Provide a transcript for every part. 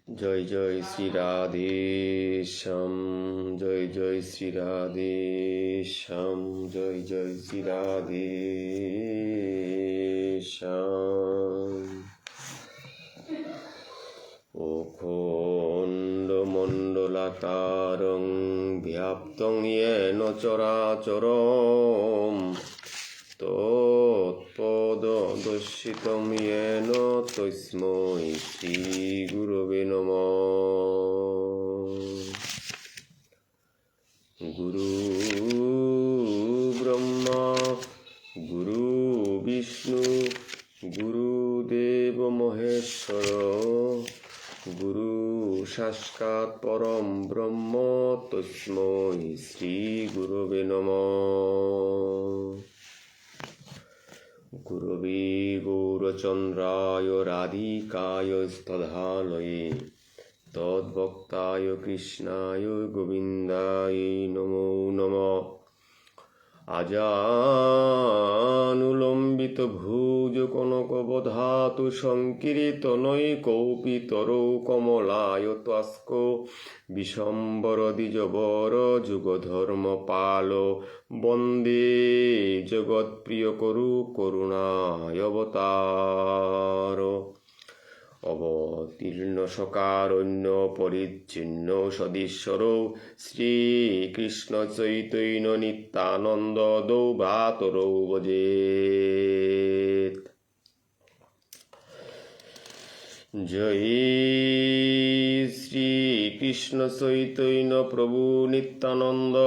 জয় জয় শ্রী রাধেশ্যাম, জয় জয় শ্রী রাধেশ্যাম, জয় জয় শ্রী রাধেশ্যাম। অখণ্ডমণ্ডলাকারং ব্যাপ্তং येन চরাচরম তৎপদদর্শিতং येन তস্मै শ্রীগুরবে নমঃ। গুরু ব্রহ্মা গুরু বিষ্ণু গুরুদেব মহেশ্বর, গুরু সাক্ষাৎ পরম ব্রহ্ম তস্मै শ্রী গুরবে নমঃ। গুরবে গৌরচন্দ্রায় রাধিকায় স্তধালয়ে তদ্ভক্তায় কৃষ্ণায় গোবিন্দায় নমো নমঃ। আজানুলম্বিত ভুজ কনকবধাতু সংকীর্তনৈকৌপিতরৌ কমলায়তাস্ক বিশম্বর দ্বিজবর যুগধর্মপাল, বন্দে জগৎপ্রিয় করু করুণায়বতার। অবতীর্ণ সকারণ্য পরিচ্ছিন্ন সদীশ্বর শ্রীকৃষ্ণ চৈতন্য নিত্যানন্দ দৌ ভ্রাতরৌ ভজেৎ। জয় শ্রীকৃষ্ণ চৈতন্য প্রভু নিত্যানন্দ,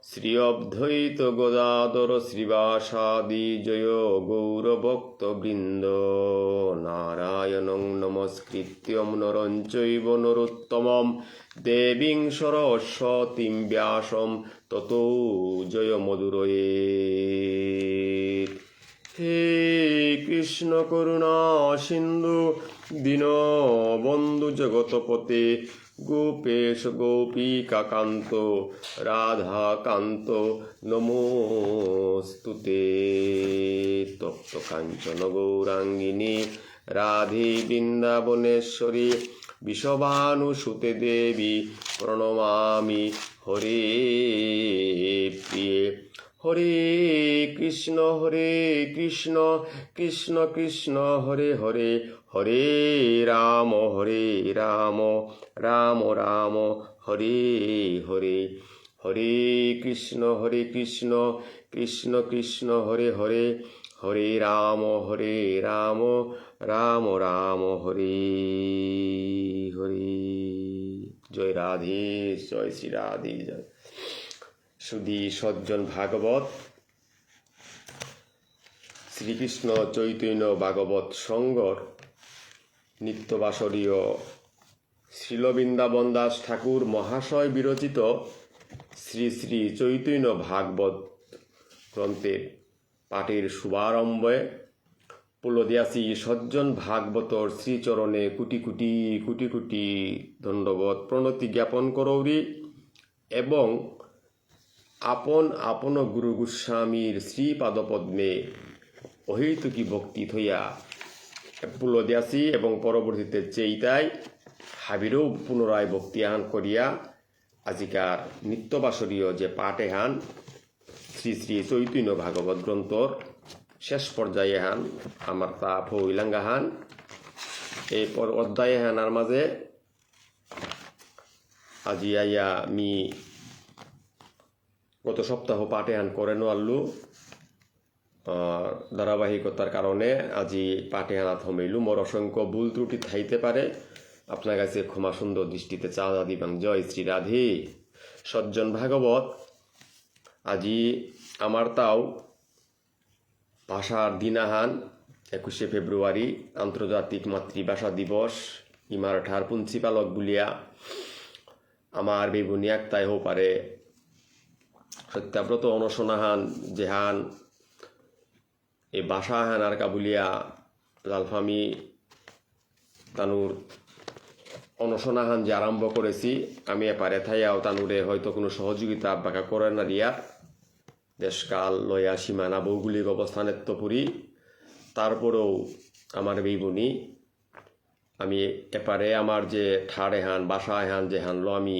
শ্রী অদ্বৈত গদাধর শ্রীবাসাদি জয় গৌরভক্তবৃন্দ। নারায়ণং নমস্কৃত্যং নরং চৈব নরোত্তমং দেবীং সরস্বতীং ব্যাসং ততো জয়মুদীরয়েৎ। হে কৃষ্ণ করুণা সিন্ধু দীনবন্ধু জগৎপতে, গোপেশ গোপিকাকান্ত রাধাকান্ত নমোস্তুতে। তপ্ত কাঞ্চন গৌরাঙ্গিনী রাধে বৃন্দাবনেশ্বরী, বিষভানুসুতে দেবী প্রণমামি হরে প্রিয়ে। হরে কৃষ্ণ কৃষ্ণ কৃষ্ণ হরে হরে, হরে রাম রাম রাম হরে হরে। হরে কৃষ্ণ কৃষ্ণ কৃষ্ণ হরে হরে, হরে রাম রাম রাম হরে হরে। জয় রাধে, জয় শ্রী রাধে জয়। সুধী সজ্জন ভাগবত, শ্রীকৃষ্ণ চৈতন্য ভাগবত সংঘর নিত্যবাসরীয় শ্রীল বৃন্দাবন দাস ঠাকুর মহাশয় বিরচিত শ্রী শ্রী চৈতন্য ভাগবত গ্রন্থের পাঠের শুভারম্ভে পুলদিয়াসী সজ্জন ভাগবতর শ্রীচরণে কোটি কোটি কোটি কোটি দণ্ডবত প্রণতি জ্ঞাপন করৌরি, এবং আপন আপন গুরু গোস্বামীর শ্রীপাদপদ্মে অহৈতুকী ভক্তি থইয়া পুলদিয়াসী এবং পরবর্তীতে চেইতাই হাবিরও পুনরায় ভক্তিহান করিয়া আজিকার নিত্যবাসরীয় যে পাঠে হান শ্রী শ্রী চৈতন্য ভাগবত গ্রন্থর শেষ পর্যায়ে হান আমার তা ফইলাঙ্গা হান। এই অধ্যায়ে হানার মাঝে আজি আইয়া মি গত সপ্তাহ পাঠে হান করে নোয়াল্লু, ধারাবাহিকতার কারণে আজি পাঠে হানা থমেইলু। মোর অসংখ্য ভুল ত্রুটি থাইতে পারে, আপনার কাছে ক্ষমা সুন্দর দৃষ্টিতে চাঁদা দিবাং। জয় শ্রী রাধে। সজ্জন ভাগবত আজি আমার তাও ভাষার দিনাহান 21শে ফেব্রুয়ারি আন্তর্জাতিক মাতৃভাষা দিবস। ইমার ঠার প্রিন্সিপালক বুলিয়া আমার বেবুনি একটাই হো পারে সত্যাব্রত অনশনাহান যেহান এই ভাষা হান আর কাবুলিয়া লালফামি তানুর অনশনাহান যে আরম্ভ করেছি, আমি এপারে থাইয়াও তানুরে হয়তো কোনো সহযোগিতা বাঁকা করে না দিয়া দেশকাল লয়া সীমানা ভৌগোলিক অবস্থানের তো পুরি, তারপরেও আমার বেইবনি আমি এপারে আমার যে ঠাড় এহান বাসা এহান যে হানলো আমি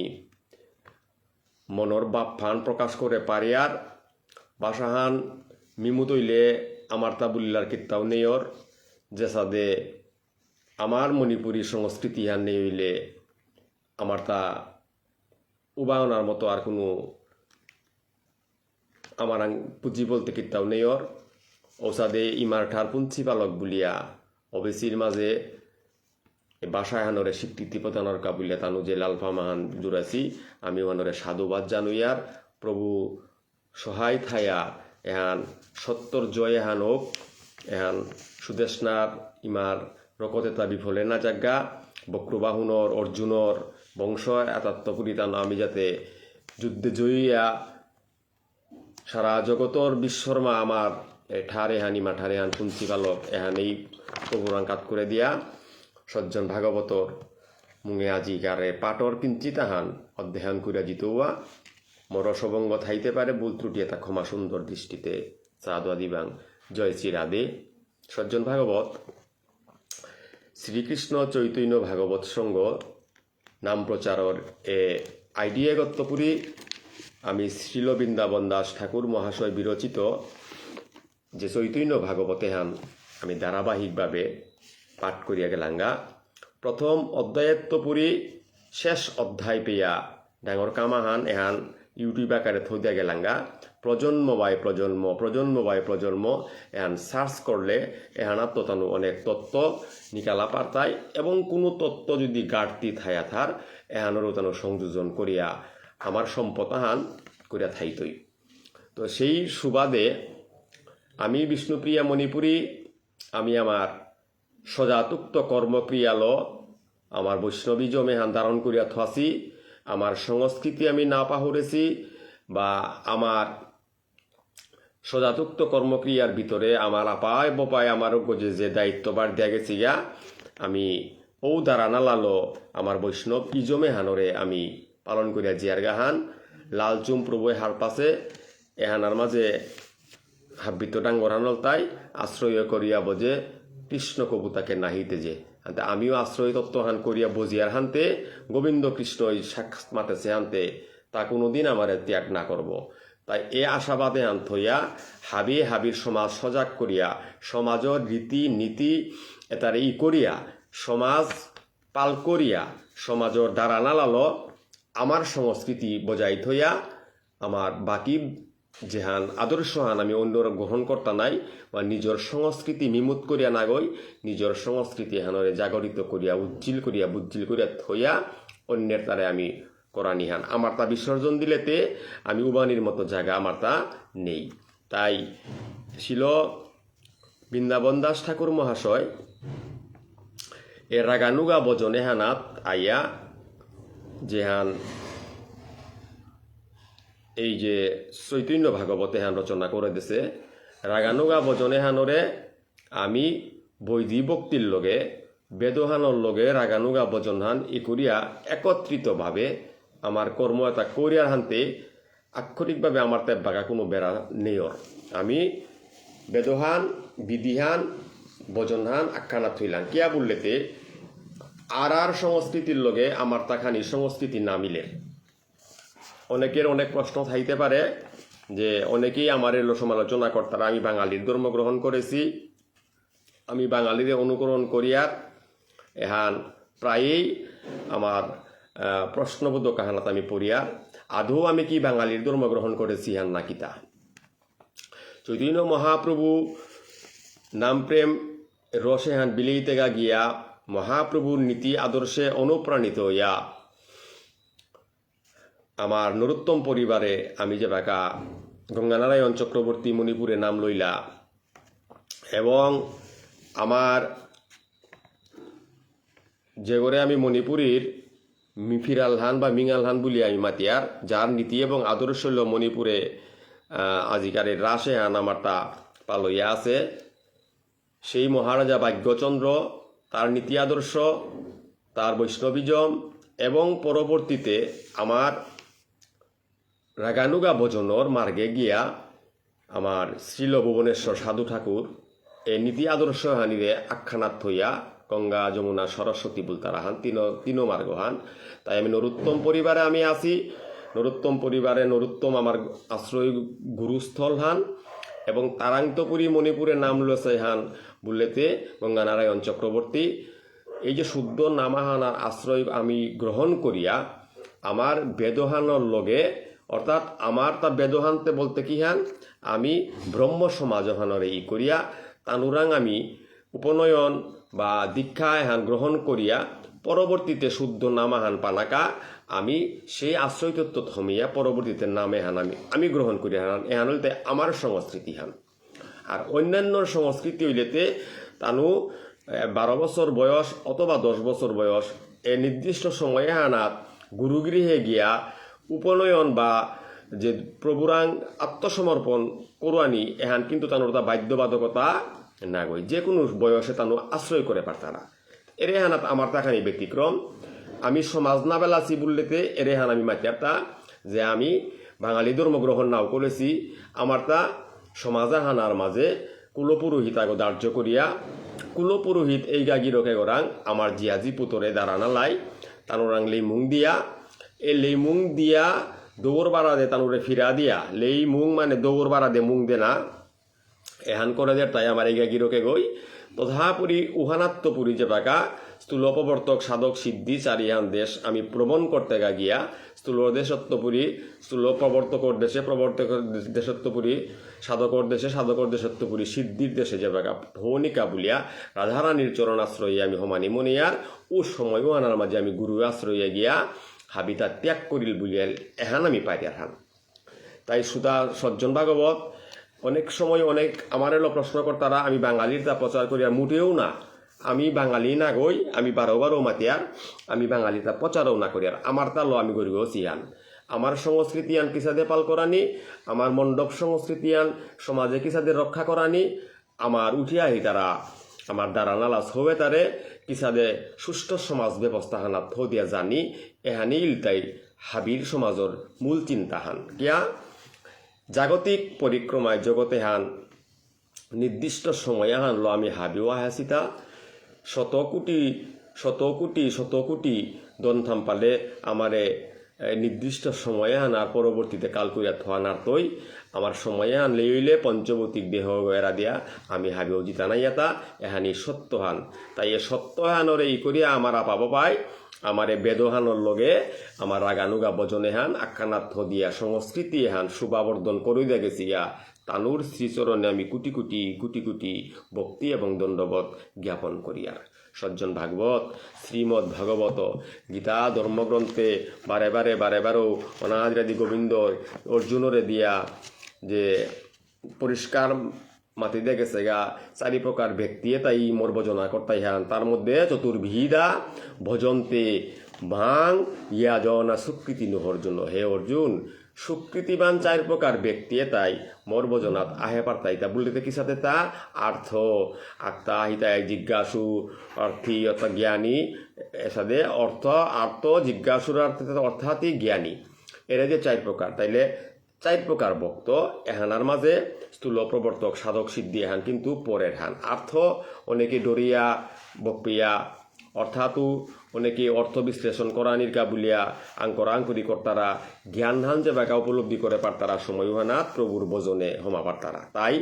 মনর বাপ ফান প্রকাশ করে পারি আর বাসাহান মিমু তৈলে আমার তা বুল্লার কিত্তাও নেয়র যে সাদে আমার মণিপুরী সংস্কৃতি হান নেই হইলে আমার তা উবায়নার মতো আর কোনো আমার পুঁজি বলতে কিত্তাও নেয়র ওসাদে ইমার ঠার পুঞ্চি পালক বুলিয়া অবেসির মাঝে বাসায় হানরে স্বীকৃতি প্রদানের কাবুলিয়া তানু যে লালফা মাহান জুড়াছি আমি হানরে সাধুবাদ জানুইয়ার প্রভু সহায় থায়া এহান সত্তর জয় এহান হোক এহান সুদেশনার ইমার রকতেতা বিফলে না জাগা বক্রবাহুনর অর্জুনর বংশ এতাত্মপুরী তান আমি যাতে যুদ্ধে জয়িয়া সারা জগতর বিশ্বর্মা আমার ঠার এহান ইমা ঠার এহান পুঞ্চি পালক এহান এই প্রভুরাঙ্কাত করে দিয়া সজ্জন ভাগবতর মুঙে আজিকারে পাটর কিঞ্চি তাহান অধ্যয়ন করিয়া জিতৌয়া মর সবঙ্গ থাইতে পারে ভুল ত্রুটি এটা ক্ষমা সুন্দর দৃষ্টিতে চাঁদোয়া দিবাং জয় শ্রী রাধে সজ্জন ভাগবত শ্রীকৃষ্ণ চৈতন্য ভাগবত সঙ্গ নাম প্রচারর আইডিয়া গত্তপুরী আমি শ্রীল বৃন্দাবন দাস ঠাকুর মহাশয় বিরচিত যে চৈতন্য ভাগবতে হান আমি ধারাবাহিকভাবে পাঠ করিয়া গেলাঙ্গা প্রথম অধ্যায়ত্বপুরী শেষ অধ্যায় পেয়া ডাঙর কামাহান এহান ইউটিউব আকারে থই দিয়া গেলাঙ্গা প্রজন্ম বাই প্রজন্ম প্রজন্ম বাই প্রজন্ম এহান সার্চ করলে এহানার ততানু অনেক তত্ত্ব নিকালা পারতায় এবং কোনো তত্ত্ব যদি ঘাটতি থায়া থার এহানেরও তানু সংযোজন করিয়া আমার সম্পতাহান করিয়া থাইতই তো সেই সুবাদে আমি বিষ্ণুপ্রিয়া মণিপুরী আমি আমার সজাতুক্ত কর্মক্রিয়াল আমার বৈষ্ণবী জমেহান ধারণ করিয়া থাসি আমার সংস্কৃতি আমি না পাহরেছি বা আমার সজাতুক্ত কর্মক্রিয়ার ভিতরে আমার আপায় বপায় আমার যে দায়িত্ববার দেয়া গেছি গা আমি ও দ্বারা নালালো আমার বৈষ্ণব ইজমে হানরে আমি পালন করিয়া জিয়ার গাহান লালচুম প্রভু হার পাশে এহানার মাঝে হাব্বিত ডাঙ্গর হানল তাই আশ্রয় করিয়া বোঝে কৃষ্ণ কবুতাকে নাহিতে যে আমিও আশ্রয় তত্ত্বহান করিয়া বজিয়ার হানতে গোবিন্দ কৃষ্ণ সাক্ষাৎ মাতেছে হানতে তা কোনোদিন আমার ত্যাগ না করব তাই এ আশাবাদে আন থইয়া হাবি হাবির সমাজ সজাগ করিয়া সমাজের রীতি নীতি এটার ই করিয়া সমাজ পাল করিয়া সমাজের দ্বারা নালাল আমার সংস্কৃতি বজাই থইয়া আমার বাকি যেহান আদর্শহান আমি অন্যর গ্রহণ করতা নাই বা নিজের সংস্কৃতি মিমুত করিয়া না গই নিজের সংস্কৃতি হানরে জাগরিত করিয়া উজ্জ্বল করিয়া বুজ্জিল করিয়া থইয়া অন্যের তারে আমি করানিহান আমার তা বিসর্জন দিলেতে আমি উবানির মতো জায়গা আমার তা নেই তাই ছিল বৃন্দাবন দাস ঠাকুর মহাশয় এ রাগানুগা বজনে হানাত আইয়া যেহান এই যে চৈতন্য ভাগবতে হান রচনা করে দিছে রাগানুগা বজনে হানরে আমি বৈধি ভক্তির লগে বেদহানর লগে রাগানুগা বজন হান ই করিয়া একত্রিতভাবে আমার কর্ম এটা করিয়ার হানতে আক্ষরিকভাবে আমার তে বাগা কোনো বেড়া নেয়র আমি বেদহান বিধিহান বজনহান আখ্যানা থইলাম কিয়া বললেতে আর সংস্কৃতির লগে আমার তাখানি সংস্কৃতি না মিলে অনেকের অনেক প্রশ্ন থাইতে পারে যে অনেকেই আমার এলো সমালোচনা করতারা আমি বাঙালির ধর্ম গ্রহণ করেছি আমি বাঙালিরে অনুকরণ করিয়ার এহান প্রায়ই আমার প্রশ্নবোধক কাহানাত আমি পড়িয়ার আদৌ আমি কি বাঙালির ধর্ম গ্রহণ করেছি হান না কিতা চৈতন্য মহাপ্রভু নাম প্রেম রসে হান বিলেইতে গা গিয়া মহাপ্রভুর নীতি আদর্শে অনুপ্রাণিত হইয়া আমার নরোত্তম পরিবারে আমি যে বাঁকা গঙ্গানারায়ণ চক্রবর্তী মণিপুরে নাম লইলা এবং আমার যে করে আমি মণিপুরীর মিফিরালহান বা মিঙালহান বলি আমি মাতিয়ার যার নীতি এবং আদর্শ হইল মণিপুরে আজিকারের রাসে হান আমার তা পালইয়া আছে সেই মহারাজা ভাগ্যচন্দ্র তার নীতি আদর্শ তার বৈষ্ণবিজম এবং পরবর্তীতে আমার রাগানুগা ভজনর মার্গে গিয়া আমার শ্রীল ভুবনেশ্বর সাধু ঠাকুর এই নীতি আদর্শ হানিরে আখ্যানাত থইয়া গঙ্গা যমুনা সরস্বতী বুলতারা হান তিনো মার্গ হান। তাই আমি নরোত্তম পরিবারে আমি আছি। নরোত্তম পরিবারে নরোত্তম আমার আশ্রয় গুরুস্থল হান এবং তারাংতপুরী মণিপুরে নাম লসাই হান বুলেতে গঙ্গানারায়ণ চক্রবর্তী। এই যে শুদ্ধ নামাহানার আশ্রয় আমি গ্রহণ করিয়া আমার বেদহানর লগে অর্থাৎ আমার তা বেদহানতে বলতে কি হান আমি ব্রহ্ম সমাজহানরে ই করিয়া তানুরাং আমি উপনয়ন বা দীক্ষা এহান গ্রহণ করিয়া পরবর্তীতে শুদ্ধ নামাহান পানাকা আমি সেই আশ্রয় তত্ত্ব থমিয়া পরবর্তীতে নামে হান আমি গ্রহণ করি হান এহান হইতে আমার সংস্কৃতি হান। আর অন্যান্য সংস্কৃতি হইলেতে তানু 12 বছর বয়স অথবা 10 বছর বয়স এ নির্দিষ্ট সময়ে হানাত গুরুগৃহে গিয়া উপনয়ন বা যে প্রভুরাং আত্মসমর্পণ করুয়ানি এহান কিন্তু তানোর তা বাধ্যবাধকতা না গই যে কোনো বয়সে তানু আশ্রয় করে পারতারা। এর হানাত আমার তাখানি ব্যতিক্রম। আমি সমাজ না বেলাছি বললেতে এর হান আমি মাতিয়ারতা যে আমি বাঙালি ধর্মগ্রহণ নাও করেছি আমার তা সমাজা হানার মাঝে কুলপুরোহিত আগ ধার্য করিয়া কুলপুরোহিত এই গাগি রকে গরাং আমার জিয়াজি পুতরে দাঁড়ানা লাই তানোরাং লেইমুং দিয়া এই লেইমুং দিয়া দৌড় বাড়া দে তানুরে ফিরা দিয়া লেইমুং মানে দৌড় বাড়া দে মুং দে না এহান করে দে তাই আমার এই গাগি রকে গই তথাপুরি উহানাত্মপুরী যে বাঁকা স্থূলপবর্তক সাধক সিদ্ধি চারিহান দেশ আমি প্রবণ করতে গিয়া স্থূল দেশত্বপুরী স্থূল প্রবর্তকর দেশে প্রবর্তকর দেশত্বপুরী সাধকর দেশে সাধকর দেশত্বপুরী সিদ্ধির দেশে যে বাঁকা ভৌনিকা বলিয়া রাধারানীর চরণ আশ্রয়ে আমি হমানি মনিয়ার ও সময়ও আনার মাঝে আমি গুরু আশ্রয়ে গিয়া হাবিতা ত্যাগ করিল বলিয়া এহান আমি পাইয়ার হান। তাই সুধা সজ্জন ভাগবত অনেক সময় অনেক আমার এলো প্রশ্ন কর্তারা আমি বাঙালির তা প্রচার করিয়া মুটেও না আমি বাঙালি না গই আমি 12 মাতিয়ার আমি বাঙালি তা প্রচারও না করিয়ার আমার তা লো আমি গরিব চিয়ান আমার সংস্কৃতি আন কিসাদে পাল করানি আমার মণ্ডপ সংস্কৃতি আন সমাজে কিসাদে রক্ষা করানি আমার উঠিয়া তারা আমার দ্বারা নালাস হবে তারে কিসাদে সুষ্ঠু সমাজ ব্যবস্থা হানা থো দিয়া জানি এহানি ইলতাই হাবির সমাজর মূল চিন্তা হান কিয়া জাগতিক পরিক্রমায় জগতে হান নির্দিষ্ট সময়ে হানলো আমি হাবিও হাসিতা শত কোটি দন্থাম পালে আমারে নির্দিষ্ট সময়ে হানার পরবর্তীতে কাল করিয়া থানার তৈ আমার সময়ে আনলে হইলে পঞ্চবতিক দেহ এরা দিয়া আমি হাবিও জিতা নাইয়াতা এহানি সত্যহান। তাই এ সত্যহানরে ই করিয়া আমার পাব পাই আমারে বেদহানর লগে আমার রাগানুগা বজনে হান আখ্যানার্থ দিয়া সংস্কৃতি হান শুভাবর্ধন করিয়া দেখেছি ইয়া তানুর শ্রীচরণে আমি কোটি কোটি ভক্তি এবং দণ্ডবত জ্ঞাপন করিয়ার। সজ্জন ভাগবত শ্রীমদ্ ভাগবত গীতা ধর্মগ্রন্থে বারেবারও অনাদিরাদি গোবিন্দ অর্জুনরে দিয়া যে পরিষ্কার মাতি দিয়ে গেছে গা 4 প্রকার ব্যক্তি তাই মোর ভজনা করতাই হান তার মধ্যে চতুর্বিধা ভজন্তে ভাং ইয়া জনা সুকৃতি অর্জুন হে অর্জুন সুকৃতিবান 4 প্রকার ব্যক্তি তাই মোর ভজনাত আহে পারতাই তা বলতে কি সাথে তা আর্থ আত্মা হিতা জিজ্ঞাসু অর্থী অর্থাৎ জ্ঞানী এসাদে আর্থ জিজ্ঞাসুর অর্থাৎই জ্ঞানী এরা যে 4 প্রকার তাইলে 4 প্রকার ভক্ত এহানার মাঝে স্থূল প্রবর্তক সাধক সিদ্ধি এহান কিন্তু পরের হান আর্থ অনেকে ডরিয়া বপিয়া অর্থাৎ অনেকে অর্থ বিশ্লেষণ করানির কাবুলিয়া আঙ্করি কর্তারা জ্ঞান হান যে বাঁকা উপলব্ধি করে পারতারা সময় হানা প্রভুর ভজনে হমা পারতারা। তাই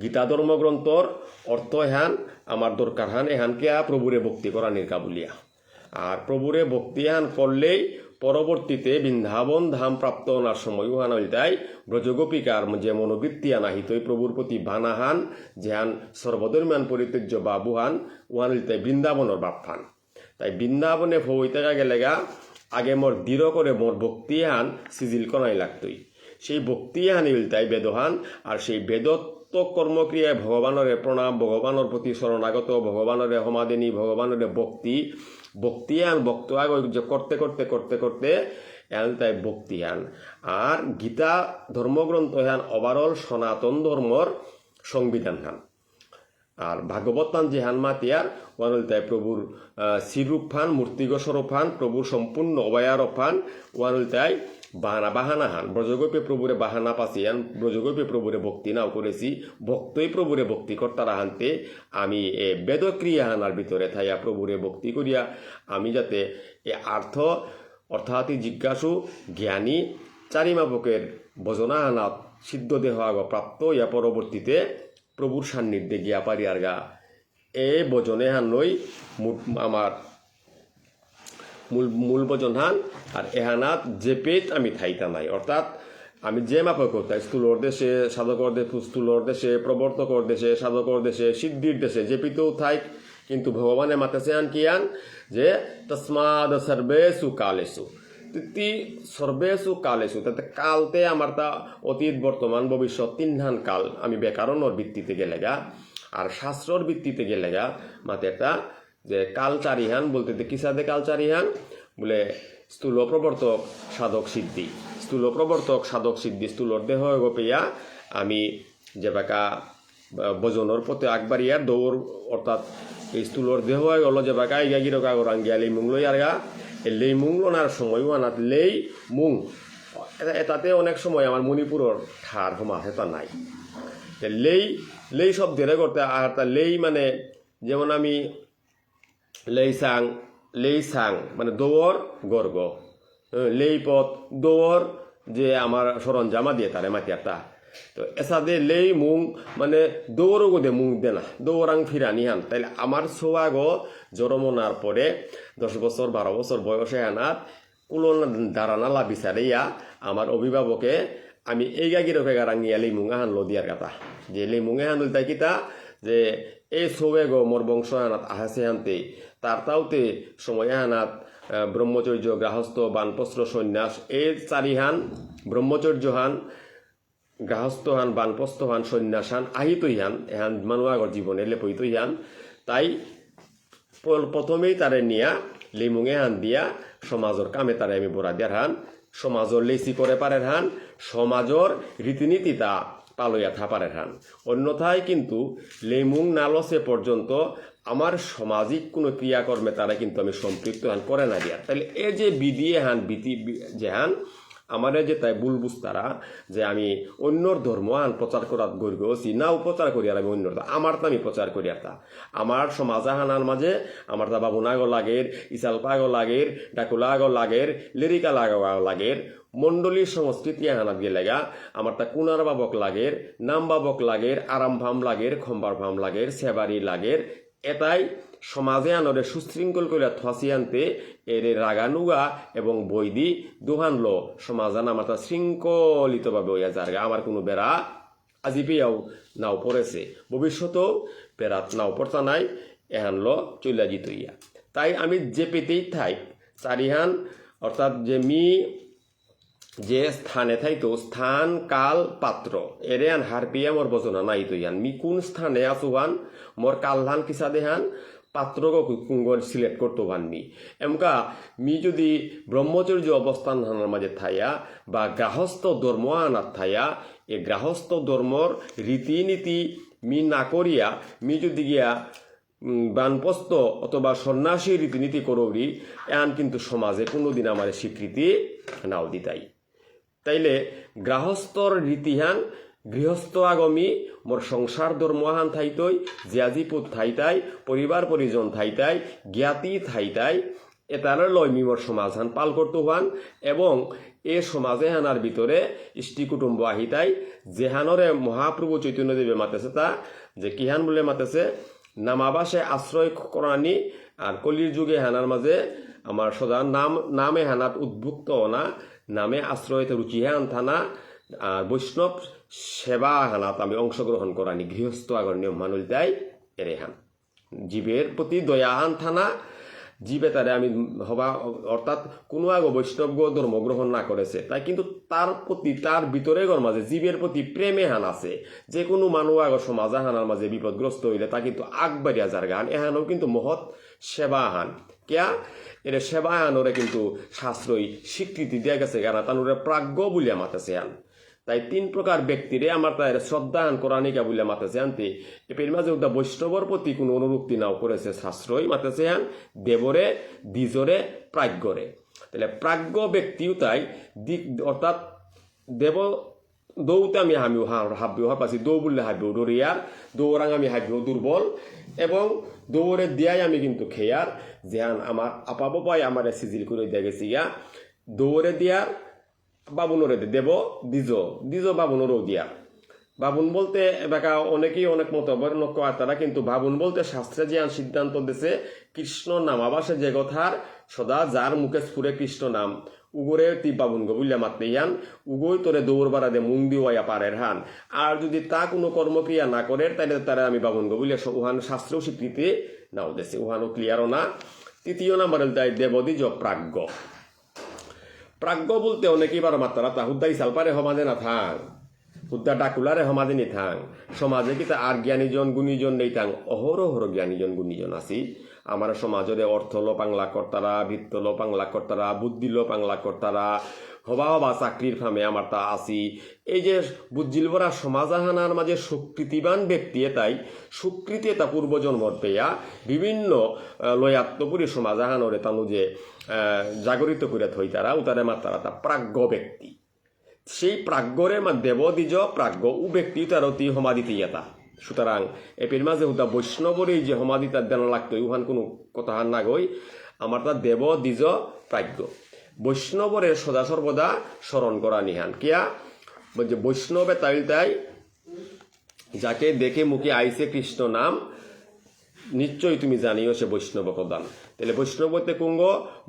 গীতা ধর্মগ্রন্থর অর্থ হান আমার দরকার হান এহানকে প্রভুরে ভক্তি করানির কাবুলিয়া আর প্রভুরে ভক্তি হান করলেই পরবর্তীতে বৃন্দাবন ধাম প্রাপ্ত হওয়ার সময় উহান হইতাই ব্রজগোপিকার যে মনোবৃত্তি আনাহিতই প্রভুর প্রতি বানাহান যেহান সর্বধর্মান পরিত্যাজ্য বাবুহান উহান হইতাই বৃন্দাবনের বাপহান। তাই বৃন্দাবনে হইতে গেলেগা আগে মোর দৃঢ় করে মোর ভক্তি হান সিজিল করাই লাগতই সেই ভক্তি হানি হইতাই বেদহান আর সেই বেদত্ব কর্মক্রিয়ায় ভগবানরে প্রণাম ভগবানের প্রতি শরণাগত ভগবানরে সমাদিনী ভগবানরে ভক্তি আন ভক্ত আগ করতে এন তাই ভক্তি আন আর গীতা ধর্মগ্রন্থ হান ওভারঅল সনাতন ধর্মর সংবিধান হান আর ভাগবত হান যে হান মাতিয়ার ওয়ান তাই প্রভুর শ্রীরূপ হান মূর্তিগ স্বরূপ হান প্রভুর সম্পূর্ণ অবয়ারূপ হান ওয়ান তাই বাহানা হান ব্রজগোপে প্রভুরে বাহানা পাচিয়ান ব্রজগোপে প্রভুরে ভক্তি নাও করেছি ভক্তই প্রভুরে ভক্তি কর্তারা হানতে আমি এ বেদক্রিয়া হানার ভিতরে থাইয়া প্রভুরে ভক্তি করিয়া আমি যাতে এ অর্থাৎ জিজ্ঞাসু জ্ঞানী চারিমাপকের ভজনা হানাত সিদ্ধ দেহ আগ প্রাপ্ত ইয়া পরবর্তীতে প্রভুর সান্নিধ্যে গিয়া পারি আর গা এ ভজনে হান লই আমার মূল ভজন হান আর এহানাত জেপেত আমি থাইতা নাই অর্থাৎ আমি যে মাপে করতাম স্থূলর দেশে সাধকর দেশে স্থূলর দেশে প্রবর্তকর দেশে সাধকর দেশে সিদ্ধির দেশে জেপিতেও থাইক কিন্তু ভগবানের মাতাছে আন কি আন যে তসমাদ সর্বেসু কালেসু তি সর্বেসু কালেসু তাতে কালতে আমার তা অতীত বর্তমান ভবিষ্যৎ তিনহান কাল আমি ব্যাকরণর ভিত্তিতে গেলে গা আর শাস্ত্রর ভিত্তিতে গেলে গা মাতে একটা যে কাল চারিহান বলতে কি সাথে কাল চারিহান বলে স্থূল প্রবর্তক সাধক সিদ্ধি স্থূল প্রবর্তক সাধক সিদ্ধি স্থূলর দেহ গোপেয়া আমি যে বাকা ভজনের পথে আগবাড়িয়ার দৌড় অর্থাৎ এই স্থূলর দেহ গেল যে বাকা ইগা গিরকা গরাঙ্গিয়া লেই মুং লই আর গা লেই মুং লোনার সময়ও আনাত লেই মুং এটাতে অনেক সময় আমার মণিপুরের ঠার হমা সেটা নাই লেই শব্দের করতে আর তা লেই মানে যেমন আমি লেই সাং মানে দৌড় গর্গ লেই পথ দৌড় যে আমার সরঞ্জামা দিয়ে তারে মাতিয়ারটা তো এসাদে লেই মুং মানে দৌড়ও গোদে মুং দে না দৌড়াং ফিরানি হান তাইলে আমার সোয়াগ জরমনার পরে 10 বছর 12 বছর বয়সে আনাত কুলন দাঁড়ানালা বিচারিয়া আমার অভিভাবকে আমি এই গাগিরকে গারাঙ্গিয়া লেই মুঙা হান লদিয়ার কথা যে লেই মুঙে হান তাই কিতা যে এই সোয়ে গো মোর বংশ আনাত আহাসে আনতে তার তাওতে সময় আনাত ব্রহ্মচর্য গৃহস্থ বানপ্রস্থ সন্ন্যাস এই চারিহান ব্রহ্মচর্য হান গৃহস্থ হান বানপ্রস্থ হান সন্ন্যাস হান আহিতই হান এহান মানুষের জীবনে লেপইতই হান তাই প্রথমেই তারে নিয়া লিমুঙে হান দিয়া সমাজের কামে তারে আমি বড়া দিয়ার হান সমাজের লেসি করে পারের হান সমাজের রীতিনীতি তা পালইয়া থাপারের হান অন্যথায় কিন্তু লেমুং নালসে পর্যন্ত আমার সামাজিক কোনো ক্রিয়াকর্মে তারা কিন্তু আমি সম্পৃক্ত হান করে না দিয়া তাহলে এই যে বিধিয়ে হান বিধি যে হান আমার যে তাই বুলবুস তারা যে আমি অন্যর ধর্ম আন প্রচার করার গড়ি না উপচার করি আর আমি অন্যর আমার তো আমি প্রচার করি আর তা আমার সমাজ হানার মাঝে আমার তা বাবুনাগো লাগের ইসালপাগো লাগের ডাকুলাগো লাগের লিরিকা লাগাও লাগের মণ্ডলীর সংস্কৃতি হানাত গেলেগা আমার তা কুনার বাবক লাগের নাম বাবক লাগের আরাম ভাম লাগের খম্বার ভাম লাগের সেবারি লাগের এটাই সমাজে আনরে সুশৃঙ্খল করে থাসি আনতে এর রাগানুগা এবং বৈদি দোহানল সমাজান আমার তা শৃঙ্খলিতভাবে হইয়া যারগা আমার কোনো বেড়া আজি পেয়াও নাও পড়েছে ভবিষ্যতেও বেড়াত নাও পড়তা নাই এহানল চইলা জিত ইয়া তাই আমি যে পেতেই থাই চারিহান অর্থাৎ যে যে স্থানে থাইতো স্থান কাল পাত্র এরে আন হার পিয়া মোর বজনা নাই তৈয়ান মি কোন স্থানে আসুহান মোর কালহান কিসা দেহান পাত্রক কুঙ্গর সিলেক্ট করতো ভানমি এমকা মি যদি ব্রহ্মচর্য অবস্থান হানার মাঝে থাইয়া বা গৃহস্থ ধর্ম আনার থাইয়া এ গৃহস্থ ধর্মর রীতিনীতি মি না করিয়া মি যদি গিয়া বানপ্রস্থ অথবা সন্ন্যাসী রীতিনীতি করবি এন কিন্তু সমাজে কোনোদিন আমার স্বীকৃতি নাও দিতাই তাইলে গৃহস্থর রীতিহান গৃহস্থ আগমী মোর সংসার ধর্মহান থাইতই জিয়াজিপুত থাইতাই পরিবার পরিজন থাইতাই জ্ঞাতি থাইতাই এটার লয় মোর সমাজহান পাল করতে হান এবং এ সমাজে হানার ভিতরে ইষ্টি কুটুম্ব আহিতাই যেহানরে মহাপ্রভু চৈতন্যদেবে মাতেছে তা যে কিহান বলে মাতেছে নামাবাসে আশ্রয় করানি আর কলির যুগে হানার মাঝে আমার সদা নামে হানাত উদ্ভুক্ত না নামে আশ্রয় রুচিহে আনথানা আর বৈষ্ণব সেবা হানাত আমি অংশগ্রহণ করানি গৃহস্থ আগর নিয়ম মানুষ দেয় এরে হান জীবের প্রতি দয়া আনথানা জীবে তারে আমি হবা অর্থাৎ কোনো আগ বৈষ্ণব ধর্ম গ্রহণ না করেছে তাই কিন্তু তার প্রতি তার ভিতরে গর মাঝে জীবের প্রতি প্রেমে হান আছে যে কোনো মানুষ আগ সমাজা হানার মাঝে বিপদগ্রস্ত হইলে তা কিন্তু আগবাড়িয়া যার গান এহানও কিন্তু মহৎ সেবা হান কেয়া এর সেবা আনরে কিন্তু শাস্ত্রই স্বীকৃতি দিয়া গেছে কেন তানুরে প্রাজ্ঞ বলিয়া মাতেছে আন তাই 3 প্রকার ব্যক্তিরে আমার তাই শ্রদ্ধাহান কোরআনিকা বলে মাতেছে আনতে এর মাঝে ওটা বৈষ্ণবর প্রতি কোনো অনুরক্তি নাও করেছে শাস্ত্রই মাতেছে আন দেবরে দ্বিজরে প্রাজ্ঞরে। তাহলে প্রাজ্ঞ ব্যক্তিও তাই অর্থাৎ দেব দৌতে আমি হাবিও হাপাছি দৌ বললে হাবিও ডরিয়ার দৌরাং আমি হাবিও দুর্বল এবং দৌড়ে দিয়াই আমি কিন্তু খেয়ার যেহান আমার আপা বাবাই আমার সিজিল করে দিয়ে গেছি ইয়া দৌড়ে দিয়ার বাবুনরে দেব দ্বিজ বাবুনরও দিয়া। বাবুন বলতে এবাকা অনেকেই অনেক মতবর্ণক তারা কিন্তু বাবুন বলতে শাস্ত্রে যে সিদ্ধান্ত দিছে কৃষ্ণ নামাবাসে যে কথার সদা যার মুখে স্ফুরে কৃষ্ণ নাম উগরে তি বাবুন গো বুঝলে মারতে ইয়ান উগই তোরে দৌড় বাড়া দে মুং দিওয়া পারের হান আর যদি তা কোনো কর্মক্রিয়া না করে তাহলে তারা আমি বাবুন গো বুঝলে উহান শাস্ত্রেও স্বীকৃতি নাও দেশে উহানও ক্লিয়ারও না। 3 নম্বরের তাই দেবদ্বিজ প্রাজ্ঞ। প্রাজ্ঞ বলতে অনেকেই বার মাত্রা তা হুদ্দাই সালপারে সমাজে না থাং হুদ্দা ডাকুলারে সমাজে নি থাং সমাজে কি তা আর জ্ঞানীজন গুণীজন নেই থাং অহরহ জ্ঞানীজন গুণীজন আছি আমার সমাজরে অর্থ লো পাংলা কর্তারা বৃত্ত লো পাংলা কর্তারা বুদ্ধি লো পাংলা কর্তারা হবা চাকরির ফামে আমার তা আসি এই যে বুঝিল বরা সমাজাহানার মাঝে সুকৃতিবান ব্যক্তি তাই সুকৃতি তা পূর্বজন্মর পেয়া বিভিন্ন লয়াত্মপুরী সমাজাহানরে তানু যে জাগরিত করে থই তারা উতারে মাত্রা তা প্রাজ্ঞ ব্যক্তি সেই প্রাজ্ঞরে দেবদ্বিজ প্রাজ্ঞ ও ব্যক্তি তার অতি সমাধিতে ইয়েতা। সুতরাং এপির মাঝে হুদা বৈষ্ণবরই যে সমাধিতার দেনা লাগতো উহান কোনো কথা না গই আমার তা দেবদ্বিজ প্রাজ্ঞ। বৈষ্ণবরে সদা সর্বদা স্মরণ করা নিহান কিয়া বলছে বৈষ্ণবে তাই যাকে দেখে মুখে আইছে কৃষ্ণ নাম নিশ্চয়ই তুমি জানিও সে বৈষ্ণব প্রদান। তাহলে বৈষ্ণবতে কুঙ্গ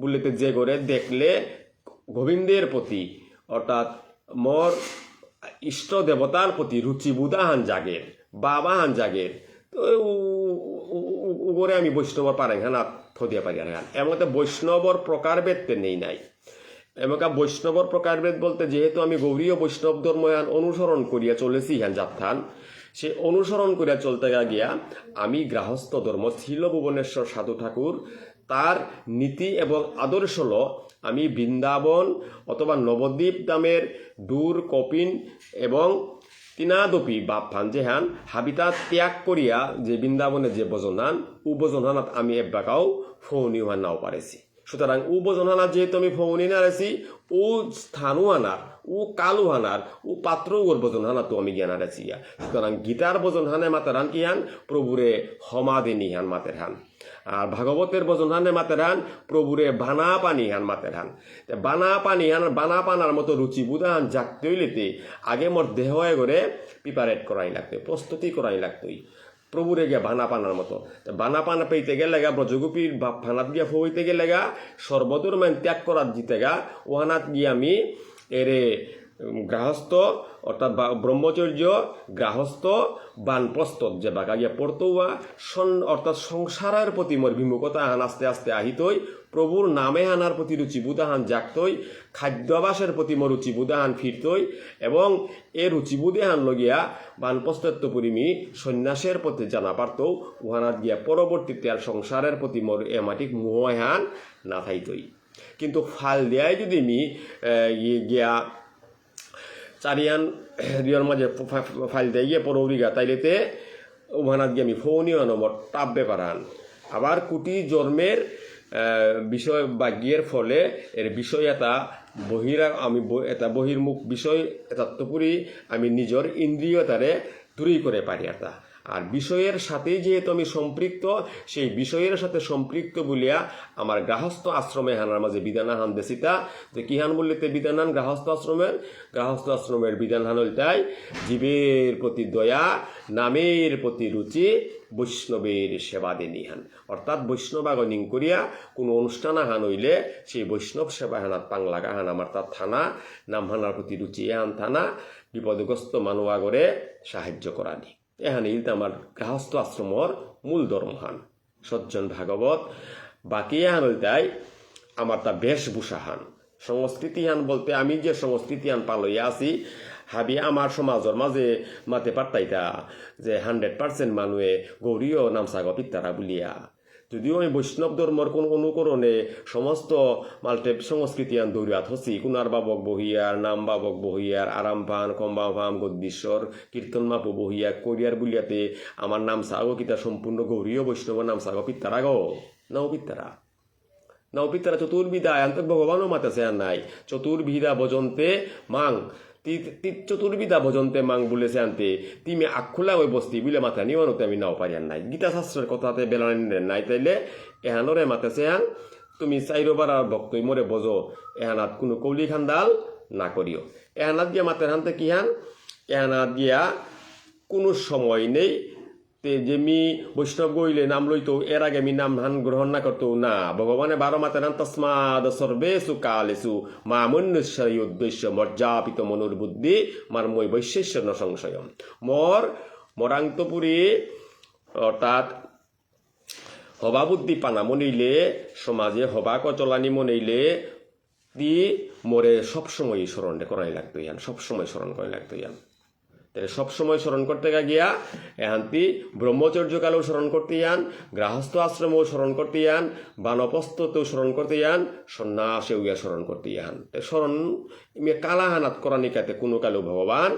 বললেতে যে করে দেখলে গোবিন্দের প্রতি অর্থাৎ মোর ইষ্ট দেবতার প্রতি রুচি বুধাহান জাগের বাবাহান জাগের তো উগরে আমি বৈষ্ণবর পারেন হ্যাঁ না থদিয়া পারি আর হ্যাঁ এমতে বৈষ্ণবর প্রকারভেদ নেই নাই এমকা বৈষ্ণবর প্রকারভেদ বলতে যেহেতু আমি গৌরীয় বৈষ্ণব ধর্ম অনুসরণ করিয়া চলেছি হ্যাঁ যাত্রান সে অনুসরণ করিয়া চলতে গিয়া আমি গৃহস্থ ধর্ম ছিল ভুবনেশ্বর সাধু ঠাকুর তার নীতি এবং আদর্শ হল আমি বৃন্দাবন অথবা নবদ্বীপ দামের দূর কপিন এবং তিনাদপি বা ফানজে হান হাবিতা ত্যাগ করিয়া যে বৃন্দাবনে যে বজনান ও বজনানাত আমি এবাকাও ফৌনি হওয়ার নাও পারেছি। সুতরাং ও বজনহানার যেহেতু আমি ফৌনি নারেছি ও স্থানও আনার ও কালু হানার ও পাত্র ওর বজনহানা তো আমি জ্ঞান আরেছি সুতরাং গীতার বজনহানে মাতার হান কি হান প্রভুরে সমাধি নিহান মাতের হান আর ভাগবতের বজনহানে মাতের হান প্রভুরে বানা পানি হান মাতের হান বানা পানি হান বানা পানার মতো রুচি বুধান জাগতে হইলেতে আগে মোর দেহ করে প্রিপারেট করাই লাগতো প্রস্তুতি করাই লাগতোই প্রভুরে গিয়া বানা পানার মতো বানা পানা পেইতে গেলে গা ব্রজগোপীর ফানাত গিয়া ফইতে গেলে গা সর্বদূর মান ত্যাগ করার জিতে গা ওহানাত গিয়া আমি এরে গৃহস্থ অর্থাৎ ব্রহ্মচর্য গৃহস্থ বানপ্রস্থ যে বাঁকা গিয়া পড়তোয়া অর্থাৎ সংসারের প্রতি মোর বিমুখতা হান আস্তে আস্তে আহিতই প্রভুর নামে হানার প্রতি রুচিবুদাহান জাগতই খাদ্যাভাসের প্রতি মোর রুচিবুদাহান ফিরতই এবং এ রুচিবুদাহান লগিয়া বানপ্রস্থত্ব পরিমি সন্ন্যাসের প্রতি জানা পারতও উহানাত গিয়া পরবর্তীতে আর সংসারের প্রতি মোর এমাটিক মোহান না থাইতই কিন্তু ফাল দেয়াই যদি আমি গিয়া চারিয়ান রিয়র মাঝে ফাইল দিয়ে গিয়ে পরৌরিগা তাইলেতে ওখানাত গিয়ে আমি ফৌনীয় নম্বর টাপ বেপারান আবার কুটি জন্মের বিষয় বাগ্যের ফলে এর বিষয় এটা আমি এটা বহির্মুখ বিষয় তত্ত্বপুরি আমি নিজের ইন্দ্রিয়তারে দূরই করে পারি এটা আর বিষয়ের সাথে যেহেতু আমি সম্পৃক্ত সেই বিষয়ের সাথে সম্পৃক্ত বলিয়া আমার গৃহস্থ আশ্রমে হানার মাঝে বিধান হান দেশিতা যে কি হান বললেতে বিধান হান গৃহস্থ আশ্রমের বিধান হান হইতাই জীবের প্রতি দয়া নামের প্রতি রুচি বৈষ্ণবের সেবা দেনি হান অর্থাৎ বৈষ্ণবাগনিং করিয়া কোনো অনুষ্ঠান হান হইলে সেই বৈষ্ণব সেবা হানাত পাংলাগা হান আমার তার থানা নাম হানার প্রতি রুচি হান থানা বিপদগ্রস্ত মানুয়াগরে সাহায্য করানি এখানে আমার গৃহস্থ আশ্রমর মূল ধর্মহান সজ্জন ভাগবত বাকি হান হইতাই আমার তা বেশভূষা হান সংস্কৃতি হান বলতে আমি যে সংস্কৃতি হান পালইয়া আছি হাবি আমার সমাজের মাঝে মাতে পারতাইতা যে 100% মানুষে গৌরীয় নামসাগ পিতারা বলিয়া যদিও আমি বৈষ্ণব ধর্মর কোন অনুকরণে সমস্ত মাল্টেপ সংস্কৃতি আন দৌড়াত হসি কুনার বাবক বহিয়ার নাম বাবক বহিয়ার আরাম পান কম্বা ভাম গদ্দীশ্বর কীর্তন মাপু বহিয়া কোরিয়ার বুলিয়াতে আমার নাম সাগো কিতা সম্পূর্ণ গৌরীয় বৈষ্ণব নাম সাগো পিত্তারা গো নাও পিত্তারা নাও পিত্তারা চতুর্বিধা আন্তক ভগবানও মাতাছে আর নাই চতুর্বিধা ভজন্তে মাং চতুর্বিধা ভজন্তে মাং বলেছে আনতে তিমি আখুলা ওই বস্তি বিলে মাথা নিওয়ানোতে আমি নাও পারি আর নাই গীতা শাস্ত্রের কথাতে বেলান নাই তাইলে এহানরে মাতাছে হান তুমি চাইরবার আর ভক্তই মরে বোঝো এহানাত কোনো কৌলি খান্দাল না করিও এহানাত গিয়া মাতের হানতে কি হান এহানাত গিয়া কোনো সময় নেই তে যেমি বৈষ্ণব গইলে নাম লইতো এর আগে আমি নাম হান গ্রহণ না করতো না ভগবানে 12 মাতে নাম তসমাদ সর্বেসু কালেসু মা মনুষ্যই উদ্দেশ্য মর্যাপিত মনুর বুদ্ধি মারময় বৈশেষ্য ন সংশয়ম মরাংতপুরী অর্থাৎ হবা বুদ্ধি পানা মনিলে সমাজে হবা কচলানি মনিলে দি মোরে সবসময় স্মরণ করাই লাগতো ইয়ান সবসময় স্মরণ করাই লাগতো ইয়ান তাহলে সবসময় স্মরণ করতে গিয়া এহান্তি ব্রহ্মচর্যকালেও স্মরণ করতে ইয়ান গৃহস্থ আশ্রমেও স্মরণ করতে ইয়ান বানপ্রস্থতেও স্মরণ করতে ইয়ান সন্ন্যাসেও ইয়া স্মরণ করতে ইয়ান স্মরণ কালাহানাত করানিকাতে কোনো কালেও ভগবান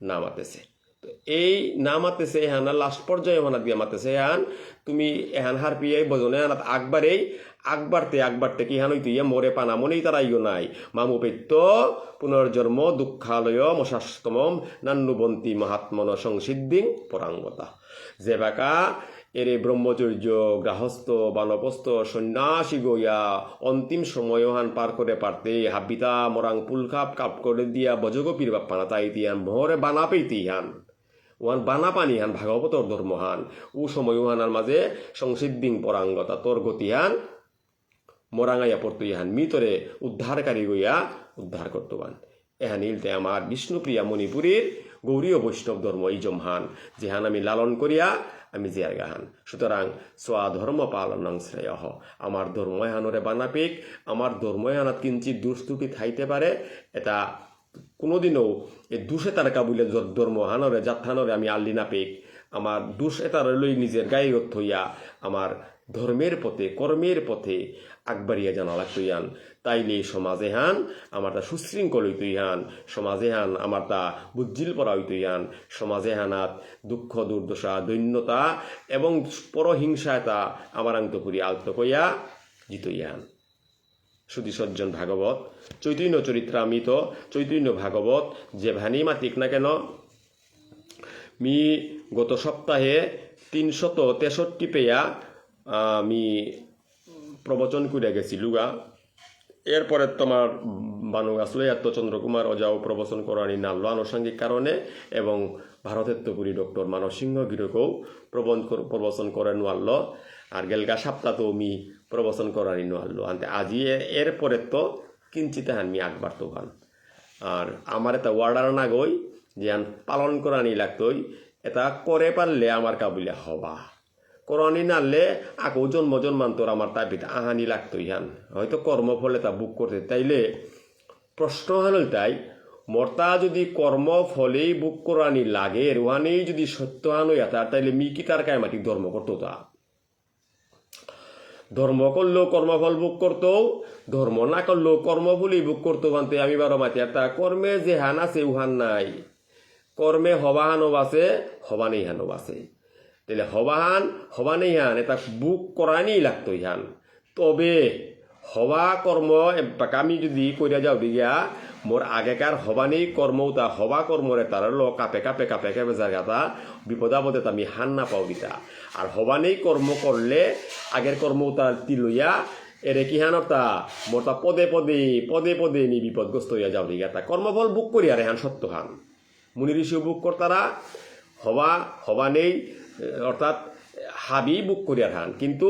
না মাতেছে তো এই না মাতেছে এহান লাস্ট পর্যায়ে হানাত দিয়া মাতেছে এহান তুমি এহান হার পিয়ে বজনে হানাত আকবারতে কি হান হইতে ইয়া মোরে পানা মনেই তারাইও নাই মামু পেত্য পুনর্জন্ম দুঃখালয় মশাস্তমম নান্নুবন্তী মহাত্মন সংসিদ্ধিং পরাঙ্গতা যে বাকা এরে ব্রহ্মচর্য গৃহস্থ বানপ্রস্থ সন্ন্যাসী গইয়া অন্তিম সময়হান পার করে পারতে হাবিতা মরাং পুলখাপ কাপ করে দিয়া বজগপীর বাপ্পানা তাই দিয়ান ভরে বানা পেইতি হান ওহান বানা পানি হান ভাগবতর ধর্মহান ও সময়হানার মাঝে সংসিদ্ধিং পরাঙ্গতা তোর গতিহান মোরাঙ্গাইয়া পড়তো ইহান মিতরে উদ্ধারকারী গইয়া উদ্ধার করতবান এহান ইলতে আমার বিষ্ণুপ্রিয়া মণিপুরীর গৌরীয় বৈষ্ণব ধর্ম এই জমহান যেহান আমি লালন করিয়া আমি জিয়ার গাহান সুতরাং স্বধর্ম পালনং শ্রেয় আমার ধর্মহানরে বানাপিক আমার ধর্মহানাত কিঞ্চিত দুষ্ত্রুটি থাইতে পারে এটা কোনোদিনও এই দুষে তার কাবুলে ধর্মহানরে যাত্রানরে আমি আল্লি না পেক আমার দুষ এটার লই নিজের গায়ে হইয়া আমার ধর্মের পথে কর্মের পথে আগবাড়িয়া জানা লাগতো ইয়ান তাইলে সমাজে হান আমার তা সুশৃঙ্খল হইতো ইহান সমাজে হান আমার তা বুজ্জিল পড়া হইতো ইয়ান সমাজে হানাত দুঃখ দুর্দশা দৈন্যতা এবং পরহিংসায়তা আমার আন্তপুরি আলতো কইয়া জিত ইয়ান সুধী সজ্জন ভাগবত চৈতন্য চরিত্রামৃত চৈতন্য ভাগবত যে ভানি মাতিক না কেন মি গত সপ্তাহে 363 পেয়া আমি প্রবচন করে গেছি লুগা এরপরে তোমার বানু আসলে এত চন্দ্রকুমার অজাও প্রবচন করানি নাল্লো আনুষঙ্গিক কারণে এবং ভারতের তপুরি ডক্টর মানব সিংহ গিরকেও প্রবচন করে নোয়াল্ল আর গেলগা সপ্তাহতেও মি প্রবচন করানি নোয়াল্লো আনতে আজি এরপরে তো কিঞ্চিত হানমি আকবার তো হান আর আমার এটা ওয়ার্ডার না গই যে পালন করানি লাগতোই এটা করে পারলে আমার কাবুলিয়া হবা করণী নালে আকো জন্মান্তর আমার তাবিত আহানি লাগতো ইহান হয়তো কর্মফলে তা বুক করতে তাইলে প্রশ্ন হল তাই মর্তা যদি কর্মফলেই বুক করানি লাগে রুহানি যদি সত্য হান হইয়া তার তাইলে মি কি তার কায়মাটিক ধর্ম করতো তা ধর্ম করলেও কর্মফল বুক করতো ধর্ম না করলেও কর্মফলই বুক করতো বানতে আমি 12 মাতি আর তা কর্মে যে হান আছে উহান নাই কর্মে হবা হানও বাসে হবা নেই হানও বাসে তাহলে হবা নেই হান এটা বুক করানি লাগতো ইহান তবে হবা কর্ম আমি যদি কইরা যাও দিয়া মোর আগেকার হবা নেই কর্মটা হবা কর্মরে তার কাপে জায়গাটা বিপদাপদে আমি হান না পাও দিতা আর হবা নেই কর্ম করলে আগের কর্মটা তিলইয়া এরে কি হানতা মোরটা পদে নি বিপদগ্রস্ত হইয়া যাও দিয়া তা কর্মফল বুক করি আর হান সত্য হান মুনি ঋষিও বুক করতারা হবা নেই অর্থাৎ হাবি বুক করিয়ার হান কিন্তু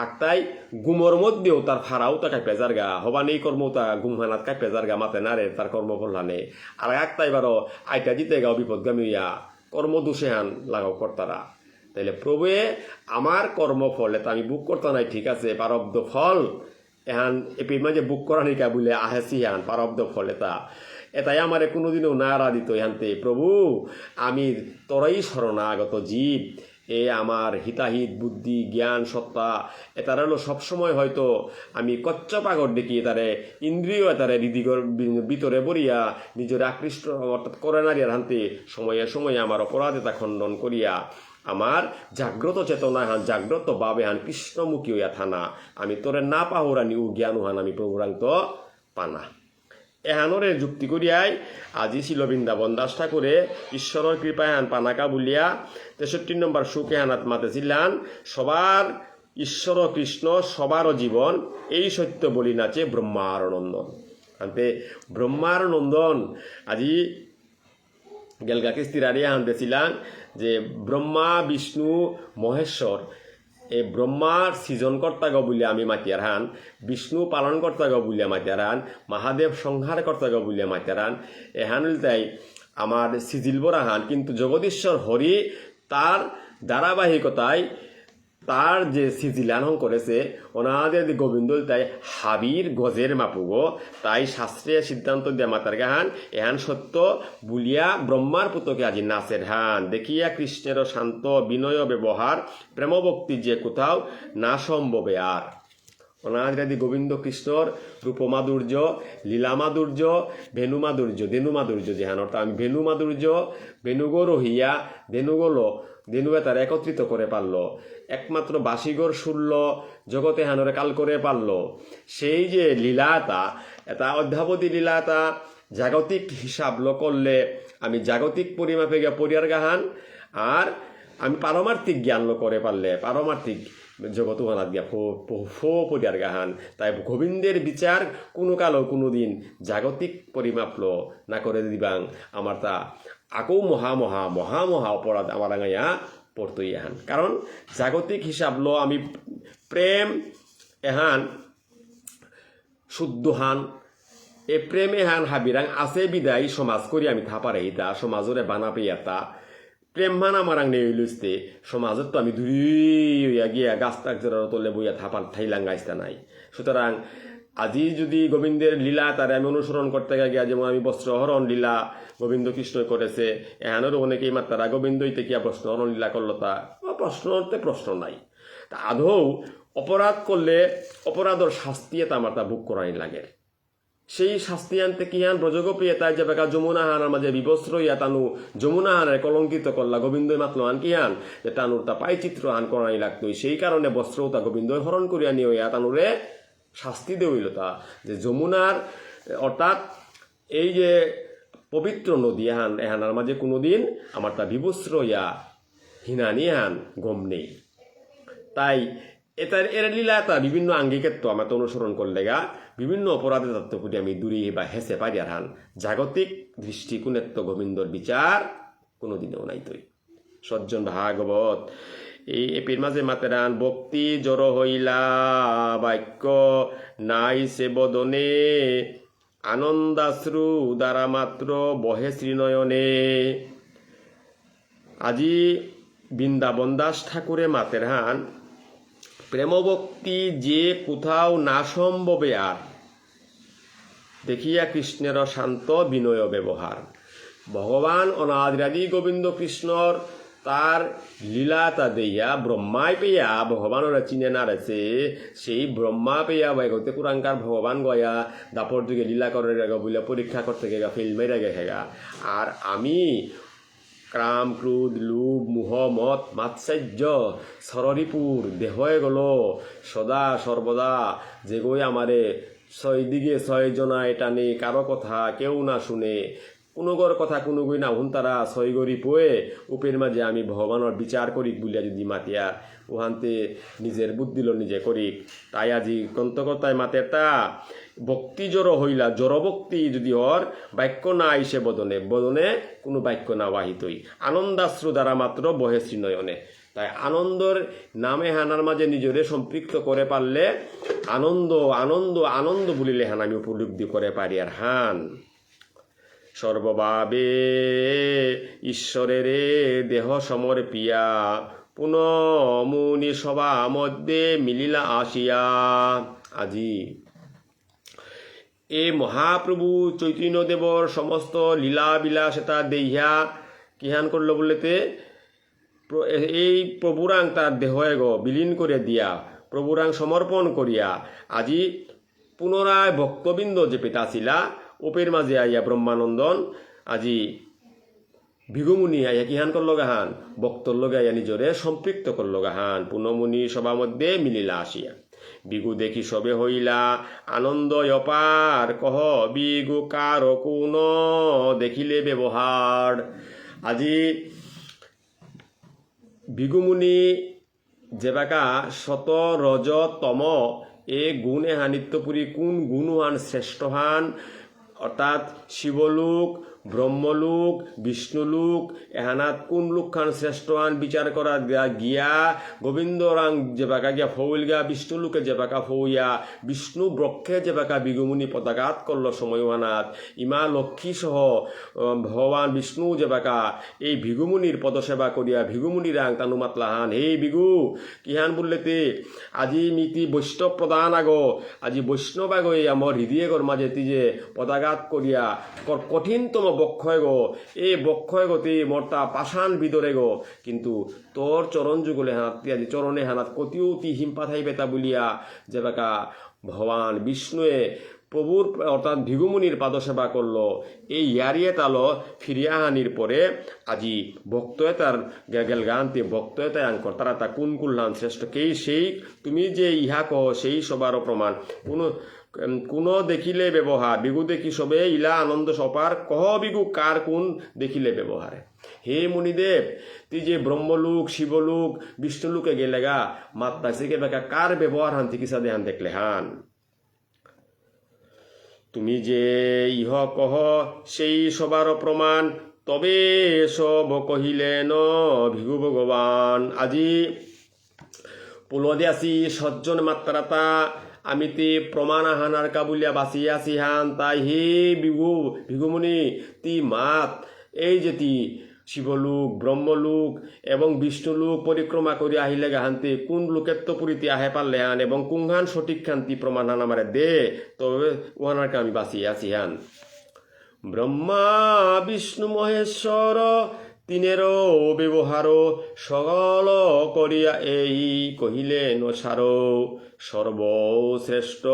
আটটাই গুমর মধ্যেও তার ফারাও তা কাপে জারগা হবা নেই কর্মতা গুমহানাত কাপে জারগা মাতে নারে তার কর্মফল হানে আর একটাই বারো আইটা জিতে গাও বিপদগামী হইয়া কর্মদোষে হান লাগাও কর্তারা তাইলে প্রভুয়ে আমার কর্মফল এটা আমি বুক করতে নাই ঠিক আছে পারব্দ ফল এহান এপির মাঝে বুক করা নিকা বলে আহেসি হান পারব্দ ফল এটাই আমারে কোনোদিনও না দিত এহানতে প্রভু আমি তোরাই শরণাগত জীব এ আমার হিতাহিত বুদ্ধি জ্ঞান সত্তা এটার হলো সবসময় হয়তো আমি কচ্চপাগর দেখি তারে ইন্দ্রিয় তারে হৃদিগর ভিতরে বরিয়া নিজের আকৃষ্ট অর্থাৎ করে নারিয়ার হান্তে সময়ে সময়ে আমার অপরাধতা খণ্ডন করিয়া আমার জাগ্রত চেতনা হান জাগ্রত বাবে হান কৃষ্ণমুখী হইয়া থানা আমি তোরে না পাহরানি ও জ্ঞান হান আমি প্রভুরান্ত পানা এহানরে যুক্তি করিয়াই আজি ছিল বৃন্দাবন দাস ঠাকুরে ঈশ্বরের কৃপায় হান পানাকা বলিয়া 63 নম্বর সুখে হানাত মাতেছিলেন সবার ঈশ্বর কৃষ্ণ সবারও জীবন এই সত্য বলি নাচে ব্রহ্মার নন্দন আনতে ব্রহ্মার নন্দন আজি গেলগা কিস্তিরারিয়া আনতেছিলেন যে ব্রহ্মা বিষ্ণু মহেশ্বর এই ব্রহ্মার সৃজনকর্তা গ বলে আমি মাতিয়ার হান বিষ্ণু পালনকর্তা গ বলে মাতিয়ার হান মহাদেব সংহারকর্তা গ বলে মাতিয়ার হান এহান তাই আমার সিজিল বরা হান কিন্তু জগদীশ্বর হরি তার ধারাবাহিকতায় তার যে সিজিলানহং করেছে ওনাদের গোবিন্দ তাই হাবির গজের মাপুগো তাই শাস্ত্রে সিদ্ধান্ত দেয়া মাতার গাহান এহান সত্য বুলিয়া ব্রহ্মার পুতকে আজি নাচের হান দেখিয়া কৃষ্ণের শান্ত বিনয় ব্যবহার প্রেমভক্তি যে কোথাও না সম্ভবে আর অনাদি গোবিন্দ কৃষ্ণর রূপমাধুর্য লীলামাধুর্য ভেনুমাধুর্য ধেনুমাধুর্য যেহান অর্থাৎ আমি ভেনুমাধুর্য ভেনুগো রহিয়া ধেনুয়ে তারা একত্রিত করে পারল একমাত্র বাসিগর শুনল জগতে হানরে কাল করে পারল সেই যে লীলাতা এটা অধ্যাবধি লীলাতা জাগতিক হিসাব করলে আমি জাগতিক পরিমাপে গিয়া পরিয়ার গাহান আর আমি পারমার্থিক জ্ঞান করে পারলে পারমার্থিক জগৎ হানাত গিয়া ফো পরিয়ার গাহান তাই গোবিন্দের বিচার কোনো কালো কোনো দিন জাগতিক পরিমাপ না করে দিবাং আমার তা আকৌ মহা অপরাধ আমার আঙাইয়া পড়তো এহান কারণ জাগতিক হিসাব আমি প্রেম এহান শুদ্ধ হান এ প্রেম এহান হাবিরাং আছে বিদায় সমাজ করি আমি থাপারে ইতা সমাজরে বানা পেয়াতা প্রেম মান আমার আং নেই লুচতে সমাজত তো আমি দূরিয়া গিয়া গাছ তাক জোড়ার তলে বইয়া থাপার ঠাইলাং গাইস্তা নাই সুতরাং আজি যদি গোবিন্দের লীলা তারে আমি অনুসরণ করতে গিয়া যেমন আমি বস্ত্রহরণ লীলা গোবিন্দ কৃষ্ণ করেছে এহানেরও অনেকেই মাত্রা গোবিন্দইতে কিয়া বস্ত্রহরণ লীলা করলো তা প্রশ্নতে প্রশ্ন নাই তা আদৌ অপরাধ করলে অপরাধর শাস্তি এটা আমার তা বুক করাই লাগে সেই শাস্তি আনতে কি হান ব্রজগোপী তাই যে বেকা যমুনা হানার মাঝে বিবস্ত্র ইয়া তানু যমুনা হানের কলঙ্কিত করলা গোবিন্দই মাতলো আন কি হান যে তানুর তা পাইচিত্র হান করাই লাগতো সেই কারণে বস্ত্রও তা গোবিন্দই হরণ করিয়া নিয়ে ইয়া তানুরে শাস্তি দেইল তা যে যমুনার অর্থাৎ এই যে পবিত্র নদী এহানার মাঝে কোনোদিন আমার তা বিবস্ত্র ইয়া হিনানি হান গম নেই তাই এর লীলা তা বিভিন্ন আঙ্গিকের তো আমার তো অনুসরণ করলে গা বিভিন্ন অপরাধের তত্ত্বপুটি আমি দূরে বা হেসে পারি আর হান জাগতিক দৃষ্টিকোণের তো গোবিন্দর বিচার কোনোদিনও নাই তৈ সজ্জন ভাগবত এই এপির মাঝে মাতেরান ভক্তি জড় হইলা বাক্য নাই সে বদনে আনন্দাশ্রু দ্বারা মাত্র বহে শ্রীনয়নে আজি বৃন্দাবন দাস ঠাকুরে মাতের হান প্রেমভক্তি যে কোথাও না সম্ভবে আর দেখিয়া কৃষ্ণের শান্ত বিনয় ব্যবহার ভগবান অনাদিরাদি গোবিন্দ কৃষ্ণর তার লীলাতা দেইয়া ব্রহ্মায় পেয়া ভগবানের চিনে না রেছে সেই ব্রহ্মা পেয়া বাইগতে কুরাঙ্কার ভগবান গয়া দাপর যুগে লীলা করে গেগা বলে পরীক্ষা করতে গেগা ফেল মেরে গেগা আর আমি ক্রাম ক্রোধ লোভ মোহ মত মাৎসর্য সররিপুর দেহয়ে গেল সদা সর্বদা যে গই আমারে ছয় দিকে ছয় জনায় টানে কারো কথা কেউ না শুনে কোনোগর কথা কোনো গই না হুন তারা ছয় গরি পয়ে উপের মাঝে আমি ভগবানের বিচার করিক বলিয়া যদি মাতিয়ার ওহান্তে নিজের বুদ্ধিল নিজে করিক তাই আজি কন্তকতায় মাতে তা ভক্তি জড় হইলা জড় ভক্তি যদি হর বাক্য না আইসে বদনে বদনে কোনো বাক্য না বাহিতই আনন্দাশ্রু দ্বারা মাত্র বহে শ্রীনয়নে তাই আনন্দর নামে হানার মাঝে নিজরে সম্পৃক্ত করে পারলে আনন্দ আনন্দ আনন্দ বলিলে হান আমি উপলব্ধি করে পারি আর হান সর্বভাবে ঈশ্বরের দেহ সমর পিয়া পুনঃ মুনি সভা মধ্যে মিলিলা আসিয়া আজি এ মহাপ্রভু চৈতন্যদেবর সমস্ত লীলা বিলাস এটা দেহিয়া কিহান করলো বলতে এই প্রভুরাং তার দেহে গো বিলীন করে দিয়া প্রভুরাং সমর্পণ করিয়া আজি পুনরায় ভক্তবৃন্দ যে পেটাছিলা ওপের মাঝে আইয়া ব্রহ্মানন্দন আজি ভিগুমুনি আইয়া কিহান করল গাহান ভক্তর লগে আইয়া নিজরে সম্পৃক্ত করল গাহান পুনমুনি সভা মধ্যে মিলিলা আসিয়া বিগু দেখি সবে হইলা আনন্দ অপার কহ বিগু কার কোন দেখিলে ব্যবহার আজি বিগুমুনি যেবাকা শত রজ তম এ গুণে হানিত্যপুরী কোন গুণহান শ্রেষ্ঠহান অর্থাৎ শিবলোক ব্রহ্মলোক বিষ্ণুলোক এহানাত কোন লোকখান শ্রেষ্ঠহান বিচার করা গিয়া গোবিন্দ রাং যেবাকা গিয়া ফৌল গিয়া বিষ্ণুলোকে যেবাকা ফৌয়া বিষ্ণু বক্ষে যেবাকা বিগুমুনি পতাঘাত করল সময়হানাত ইমা লক্ষ্মী সহ ভগবান বিষ্ণু যেবাকা এই ভিগুমুনির পদসেবা করিয়া ভিগুমুনি রাং তানু মাতলাহান হে বিগু কিহান বললেতে আজি মিতি বৈষ্ণব প্রদান আগো আজি বৈষ্ণব আগো এই আমার হৃদয়গর মাঝে যে পদাঘাত করিয়া কঠিনতম বক্ষয় গো এই বক্ষয় গতি মর্তা পাষাণ বিদরে গো কিন্তু তোর চরণ যুগলে হানাত আজি চরণে হানাত কতিও তি হিমপাথাই বেতা বলিয়া যেবাকা ভগবান বিষ্ণুয়ে প্রভুর অর্থাৎ ভিগুমুনির পাদসেবা করল এই ইয়ারিয়ে তালো ফিরিয়া হানির পরে আজি ভক্তয়ে তার গেল গানতে ভক্তয়ে তাই আঙ্কর তারা তা কোন কুল্লান শ্রেষ্ঠ কেই সেই তুমি যে ইহা কহ সেই সবারও প্রমাণ কোনো দেখিলে ব্যবহার বিগু দেখি সবে ইলা আনন্দ সপার কহ বিগু কার কোন দেখিলে ব্যবহারে হে মুনিদেব তুই যে ব্রহ্মলোক শিবলোক বিষ্ণুলোকে গেলে গা মাত্রা শিখে বেকা কার ব্যবহার হান চিকিৎসা দেহান দেখলে হান তুমি যে ইহ কহ সেই সবার প্রমাণ তবে সব কহিলেন ভিগু ভগবান আজি পুলদে আসি সজ্জন মাত্রাতা আমিতে প্রমাণ আহানার কাবুলিয়া বাঁচিয়ে আসি হান তাই হে ভিগুমুনি তি মাত এই যে তি শিবলোক ব্রহ্মলোক এবং বিষ্ণুলোক পরিক্রমা করে আহিলে গাহান্তি কোন লোকেত্বপুরীতে আহে পারলে হান এবং কুংহান সঠিক খান্তি প্রমাণ হান আমারে দে তবে ওহানারকে আমি বাঁচিয়ে আছি হান ব্রহ্মা বিষ্ণু মহেশ্বর তিনেরও ব্যবহার সকল করিয়া এই কহিলেন সার সর্বশ্রেষ্ঠ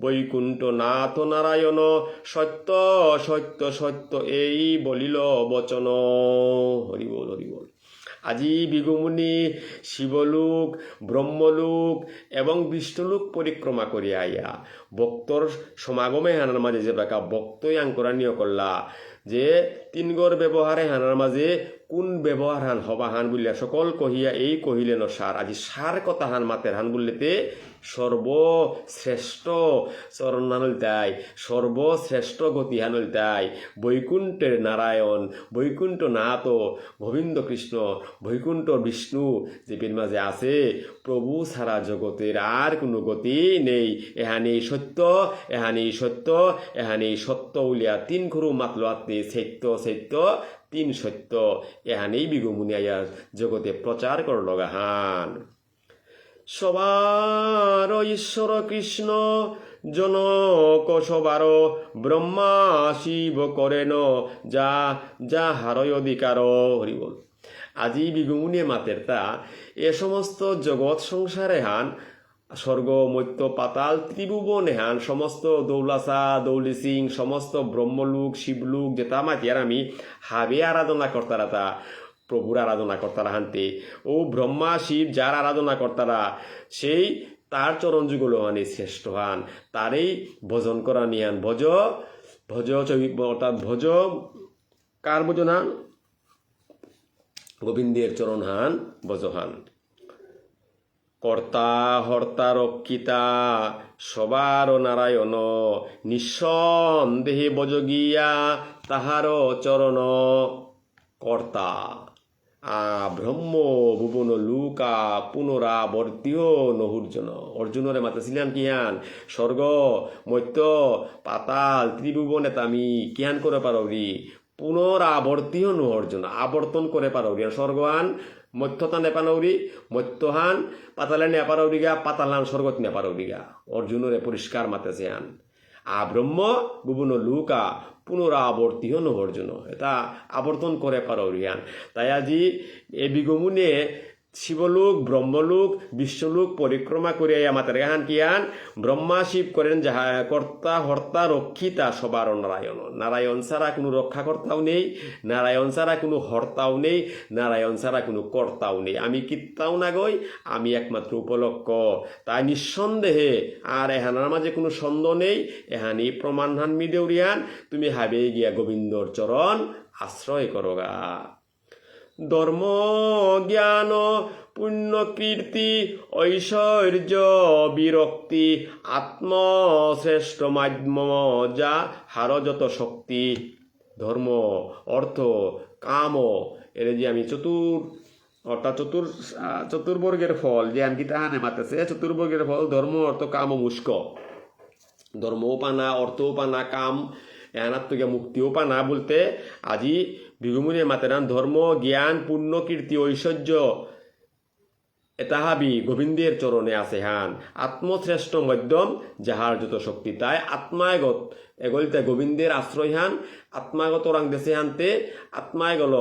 বৈকুণ্ঠ নাথ নারায়ণ সত্য সত্য সত্য এই বলিল বচন হরিবল হরিবল আজি বিগুমুনি শিবলোক ব্রহ্মলোক এবং বিষ্ণুলোক পরিক্রমা করিয়া আইয়া ভক্তর সমাগমে হানার মাঝে যে বেকা ভক্তই আঙ্করানীয় করলা যে তিনগর ব্যবহারে হানার মাঝে কোন ব্যবহার হান হবা হান বলিয়া সকল কহিয়া এই কহিলেন সার আজি সার কথা হান মাতের হান বললেতে সর্বশ্রেষ্ঠ চরণ হানল তাই সর্বশ্রেষ্ঠ গতি হানল তাই বৈকুণ্ঠের নারায়ণ বৈকুণ্ঠ নাথ গোবিন্দ কৃষ্ণ বৈকুণ্ঠ বিষ্ণু যে মাঝে আছে প্রভু সারা জগতের আর কোনো গতি নেই এহানেই সত্য এহানেই সত্য এহানেই সত্য উলিয়া তিন খুরু মাতলো আত্মে সত্য সত্য তিন সত্য এহানেই বিগুমুনি আয়া জগতে প্রচার করল গাহান সবার ঈশ্বর কৃষ্ণ জনক সবার ব্রহ্মা শিব করেন যা যা হারয় অধিকার হরিবল আজি বিগুমুনি মাতের তা এ সমস্ত জগৎ সংসারে হান স্বর্গ মৈত্য পাতাল ত্রিভুবনে হান সমস্ত দৌলাসা দৌলি সিং সমস্ত ব্রহ্মলোক শিবলোক যেটা মাতিয়ার আমি হাবে আরাধনা করতারা তা প্রভুর আরাধনা করতারা হানতে ও ব্রহ্মা শিব যার আরাধনা করতারা সেই তার চরণ যুগল হানি শ্রেষ্ঠ হান তারই ভজন করা নিয়ান ভজ ভজ অর্থাৎ ভজ কার ভজন হান গোবিন্দের চরণ হান ভজহান কর্তা হর্তা রক্ষিতা সবার নারায়ণ নিঃসন্দেহে বজগিয়া তাহার চরণ কর্তা ব্রহ্ম ভুবন লুকা পুনরাবর্তীয় নহূর্জন অর্জুনরে মাতাছিলাম কিহান স্বর্গ মৈত্য পাতাল ত্রিভুবনে তামি কিহান করে পারি পুনরাবর্তীয় নহর্জন আবর্তন করে পারি স্বর্গহান মধ্যতা নেপানৌরি মধ্যহান পাতালে নেপারৌরিগা পাতালান স্বর্গত নেপারৌরিগা অর্জুনরে পরিষ্কার মাতেছে হান আব্রহ্ম বিভিন্ন লুকা পুনরাবর্তিহ নবর্জন এটা আবর্তন করে পারো রিয়ান তাই আজি এ বিগমুনে শিবলোক ব্রহ্মলোক বিশ্বলোক পরিক্রমা করে আমাদের গান কিয়ান ব্রহ্মা শিব করেন যাহা কর্তা হর্তা রক্ষিতা সবার নারায়ণ নারায়ণ ছাড়া কোনো রক্ষাকর্তাও নেই নারায়ণ ছাড়া কোনো হর্তাও নেই নারায়ণ ছাড়া কোনো কর্তাও নেই আমি কিত্তাও না গই আমি একমাত্র উপলক্ষ তাই নিঃসন্দেহে আর এহানার মাঝে কোনো সন্দেহ নেই এহানি প্রমাণ হানমি দেউরিয়ান তুমি হাবে গিয়া গোবিন্দর চরণ আশ্রয় করোগা ধর্ম জ্ঞান পুণ্য কীর্তি ঐশ্বর্য বিরক্তি আত্মশ্রেষ্ঠ মাধ্যম যা হার যত শক্তি ধর্ম অর্থ কাম এর যে আমি অর্থাৎ চতুর্বর্গের ফল যে আমি তাহানে মাতেছে চতুর্বর্গের ফল ধর্ম অর্থ কাম মুস্ক ধর্মও পানা অর্থও পানা কাম এনার থেকে মুক্তিও পানা বলতে আজি বিগুমুনে মাতেরান ধর্ম জ্ঞান পুণ্য কীর্তি ঐশ্বর্য এতাহাবি গোবিন্দের চরণে আছে হান আত্মশ্রেষ্ঠ মধ্যম যাহার যত শক্তি তাই আত্মায়গত এগলিতে গোবিন্দের আশ্রয় হান আত্মাগত রাং দেশে হানতে আত্মায় গল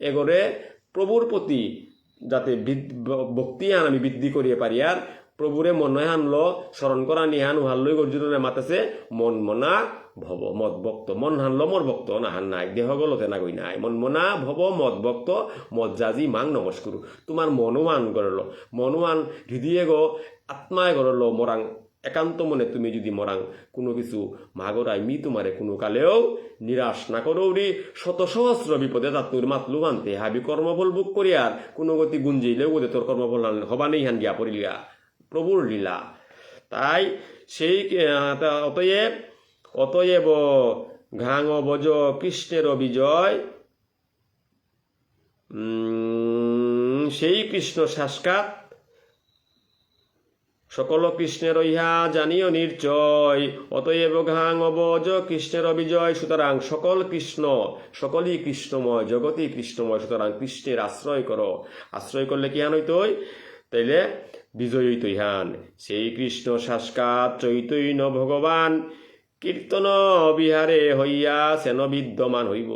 এগরে প্রভুর প্রতি যাতে ভক্তি হান আমি বৃদ্ধি করিয়ে পারি আর প্রভুরে মনে হানল স্মরণ করা নিহান উহাল্লই অর্জুনের মাতাছে মন মনা ভব মদ ভক্ত মন হানল মর ভক্ত না হান নাই দেহ গলতে না গই নাই মন মনা ভব মদ ভক্ত মদ জাজি মাং নমস্কুরু তোমার মনোমান করল মনোমান হৃদয়ে গো আত্মায় করল মরাং একান্ত মনে তুমি যদি মরাং কোনো কিছু মাগরাই মি তোমারে কোনো কালেও নিরাশ না করৌরি শত সহস্র বিপদে তাতুর মাতলু আনতে হাবি কর্মফল বুক করিয়ার কোনো গতি গুঞ্জিলেও বোধে তোর কর্মফল হবা নেই হান গিয়া পড়িলিয়া প্রভুর লীলা তাই সেই অতএব ঘাঙ বজ কৃষ্ণের বিজয় সেই কৃষ্ণ সাক্ষাৎ সকল কৃষ্ণের ইহা জানিও নির্চয় অতএব ঘাং অবজ কৃষ্ণের বিজয় সুতরাং সকল কৃষ্ণ সকলই কৃষ্ণময় জগতই কৃষ্ণময় সুতরাং কৃষ্ণের আশ্রয় করো আশ্রয় করলে কি হান হইতই তাইলে বিজয় হইতই হান সেই কৃষ্ণ সাক্ষাৎ চৈতন্য ভগবান কীর্তন বিহারে হইয়া সেন বিদ্যমান হইব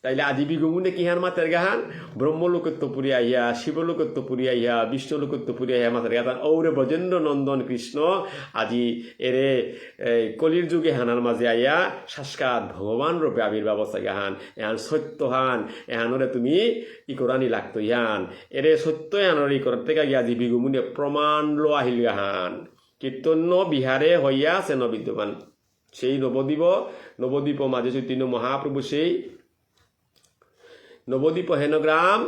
তাইলে আজি বিগুমুনে কিহান মাতের গাহান ব্রহ্মলোকত্ব পুরী আহিয়া শিবলোকত্ব পুরী আহিয়া বিষ্ণুলোকত্ব পুরী আহিয়া মাতের গাহান ঔরে ব্রজেন্দ্র নন্দন কৃষ্ণ আজি এরে কলির যুগে হানার মাঝে আইয়া সাক্ষাৎ ভগবান রূপে আবির্ভাব গাহান এহান সত্য হান এহানরে তুমি ই করানি লাগতো ইহান এরে সত্য এহানর ই করার থেকে গিয়ে আজি বিগুমুনে প্রমাণ লো আহিল গাহান কীর্তন বিহারে হইয়া সেন বিদ্যমান সেই নবদ্বীপ মাঝে চৈতন্য মহাপ্রভু সেই নবদ্বীপ হেনগ্রাম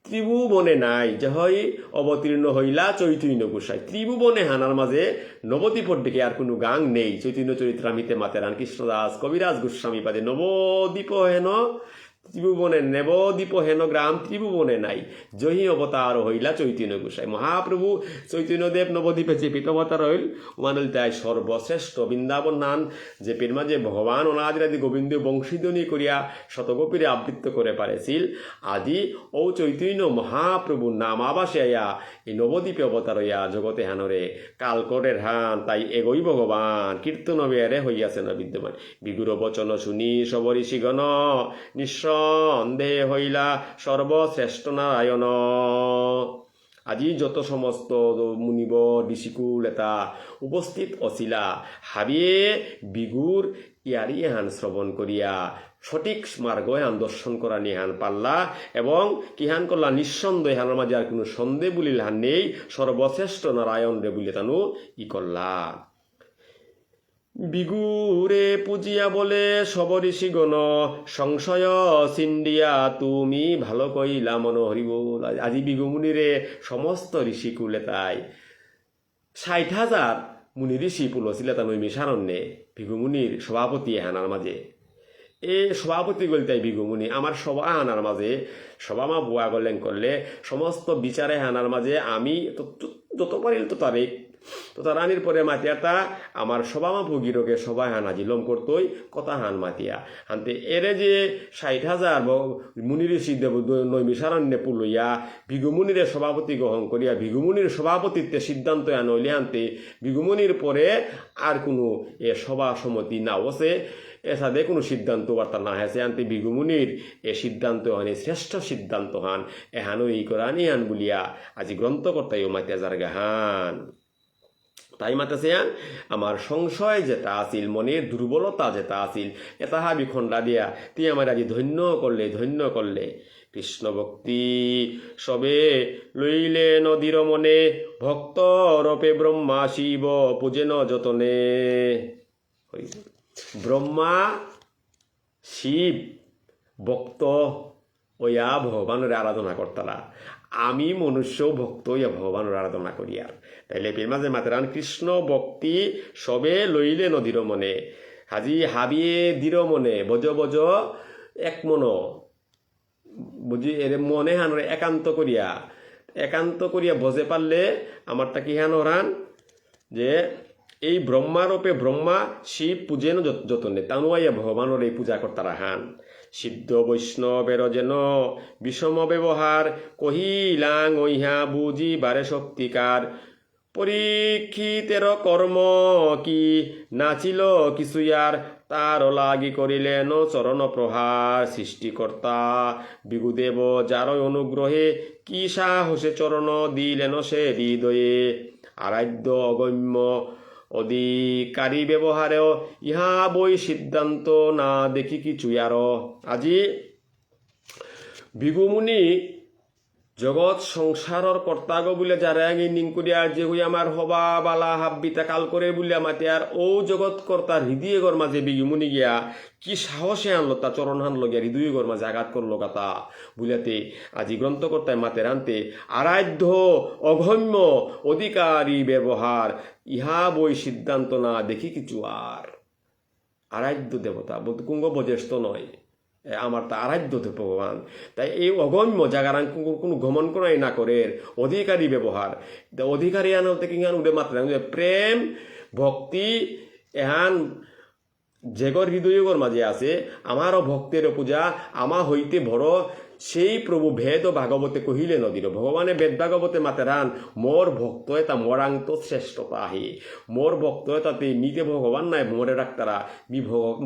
ত্রিভুবনে নাই যাহই অবতীর্ণ হইলা চৈতন্য গোসাই ত্রিভুবনে হানার মাঝে নবদ্বীপর দিকে আর কোনো গাং নেই চৈতন্য চরিত্রামিতে মাতেরান কৃষ্ণদাস কবিরাজ গোস্বামী পাদে নবদ্বীপ হেন ত্রিভুবনে নবদ্বীপ হেন গ্রাম ত্রিভুবনে নাই জহি অবতার হইলা চৈতন্য গোসাই মহাপ্রভু চৈতন্যদেব নবদ্বীপে যে অবতার হইল মানল তাই সর্বশ্রেষ্ঠ বৃন্দাবন নান যে পের মাঝে ভগবান অনাদিরাদি গোবিন্দ বংশীধ্বনি করিয়া শতগোপীরে আবৃত্ত করে পারেছিল আদি ও চৈতন্য মহাপ্রভুর নাম আবাসে আইয়া এই নবদ্বীপে অবতার হইয়া জগতে হানরে কালকরের হান তাই এগোই ভগবান কীর্তন বেয়ারে হইয়াছে না বিদ্যমান বিগুর বচন শুনি সবঋষিগণ নিঃসন্দেহে হইলা সর্বশ্রেষ্ঠ নারায়ণ আজি যত সমস্ত মুনিব ঋষিকুল এটা উপস্থিত অছিলা হাবিয়ে বিগুর ইয়ারি এহান শ্রবণ করিয়া সঠিক মার্গ এহান দর্শন করা নিহান পাল্লা এবং কিহান করলা নিঃসন্দেহ এহানের মাঝে আর কোনো সন্দেহ বলিল হান নেই সর্বশ্রেষ্ঠ নারায়ণ রে বলে তানু ই করলা বিগুরে পুজিয়া বলে সব ঋষিগণ সংশয় সিন্ডিয়া তুমি ভালো কইলা মন হরিব আজি বিগুমুনিরে সমস্ত ঋষিকুলে তাই 60,000 মুনি ঋষি পুলছিল তা নৈমি সারণ্যে বিগুমুনির সভাপতি হানার মাঝে এ সভাপতি বলতে বিগুমুনি আমার সভা হানার মাঝে সভা মা বুয়া গলেন করলে সমস্ত বিচারে হানার মাঝে আমি যত পারিল তো তারে তো তা রানীর পরে মাতিয়াটা আমার সবামা ভুগিরকে সবাই হান আজিলম করতোই কথা হান মাতিয়া হানতে এরে যে 60,000 মুনির সিদ্ধ নৈমিষারণ্যে পুলইয়া ভিগুমুনিরে সভাপতি গ্রহণ করিয়া ভিগুমুনির সভাপতিত্বে সিদ্ধান্ত আনইলে আনতে ভিগুমুনির পরে আর কোনো এ সভা সমিতি না বসে এসাদে কোনো সিদ্ধান্ত বার্তা না হেসে আনতে ভিগুমুনির এ সিদ্ধান্ত হান শ্রেষ্ঠ সিদ্ধান্ত হান এহানো এই করানি হান বলিয়া আজি গ্রন্থকর্তাই ও মাতিয়া জারগা হান তাই মাতাছে আমার সংশয় যেটা আছিল মনের দুর্বলতা যেটা আছিল এটা হাবি খণ্ডা দিয়া তুই আমার আজি ধন্য করলে কৃষ্ণ ভক্তি সবে লইলে নদীর মনে ভক্ত রূপে ব্রহ্মা শিব পূজেন যতনে ব্রহ্মা শিব ভক্ত ওয়া ভগবানের আরাধনা করতারা আমি মনুষ্য ভক্ত ইয়া ভগবানের আরাধনা করি আর তাইলে এর মাঝে মাতেরান কৃষ্ণ ভক্তি সবে লইলে নদীর মনে হাজি হাবিয়ে দৃঢ় মনে বজ এক মন বুঝি এর মনে হানরে একান্ত করিয়া বজে পারলে আমারটা কি হান ওরান যে এই ব্রহ্মারূপে ব্রহ্মা শিব পূজেন যতনে তানুয়াইয়া ভগবানের এই পূজা করতারা হান সিদ্ধ বৈষ্ণবের যেন বিষম ব্যবহার কহিলাং ওইহা বুঝি বারে শক্তিকার পরীক্ষিতের কর্ম কি নাচিল কিছুয়ার তার লাগি করিলেন চরণ প্রহার সৃষ্টিকর্তা বিগুদেব যার অনুগ্রহে কি সাহসে চরণ দিলেন সে হৃদয়ে আরাধ্য অগম্য অধিকারী ব্যবহারেও ইহা বই সিদ্ধান্ত না দেখি কিছু আর আজি ভিগুমুনি জগৎ সংসারর কর্তাগ বলে যারা নিং করিয়া যে হই আমার হবা বালা হাব্বিতা কাল করে বলিয়া মাতিয়ার ও জগৎ কর্তার হৃদয় গর মাঝে ভিগুমুনি গিয়া কি সাহসে আনলো তা চরণ হানলো গিয়া হৃদয় গর মাঝে আঘাত করলো গাতা বুঝাতে আজি গ্রন্থকর্তায় মাতের আনতে আরাধ্য অগম্য অধিকারী ব্যবহার ইহা বই সিদ্ধান্ত না দেখি কিছু আর আরাধ্য দেবতা বলতে কুঙ্গ বজেষ্ট নয় আমার তা আরাধ্য ভগবান তাই এই অগম্য জায়গার কোনো গমন করাই না করে অধিকারী ব্যবহার অধিকারী আনতে কিংহান উঠে মাত্র প্রেম ভক্তি এহান যেগর হৃদয়গর মাঝে আছে আমারও ভক্তের পূজা আমা হইতে বড় সেই প্রভু ভেদ ও ভাগবতে কহিলে নদীর ভগবানে বেদ ভাগবতে মাতেরান মোর ভক্ত এটা মরাংত শ্রেষ্ঠতা আহে মোর ভক্ত এটাতে মিতে ভগবান নাই মোরে ডাক্তারা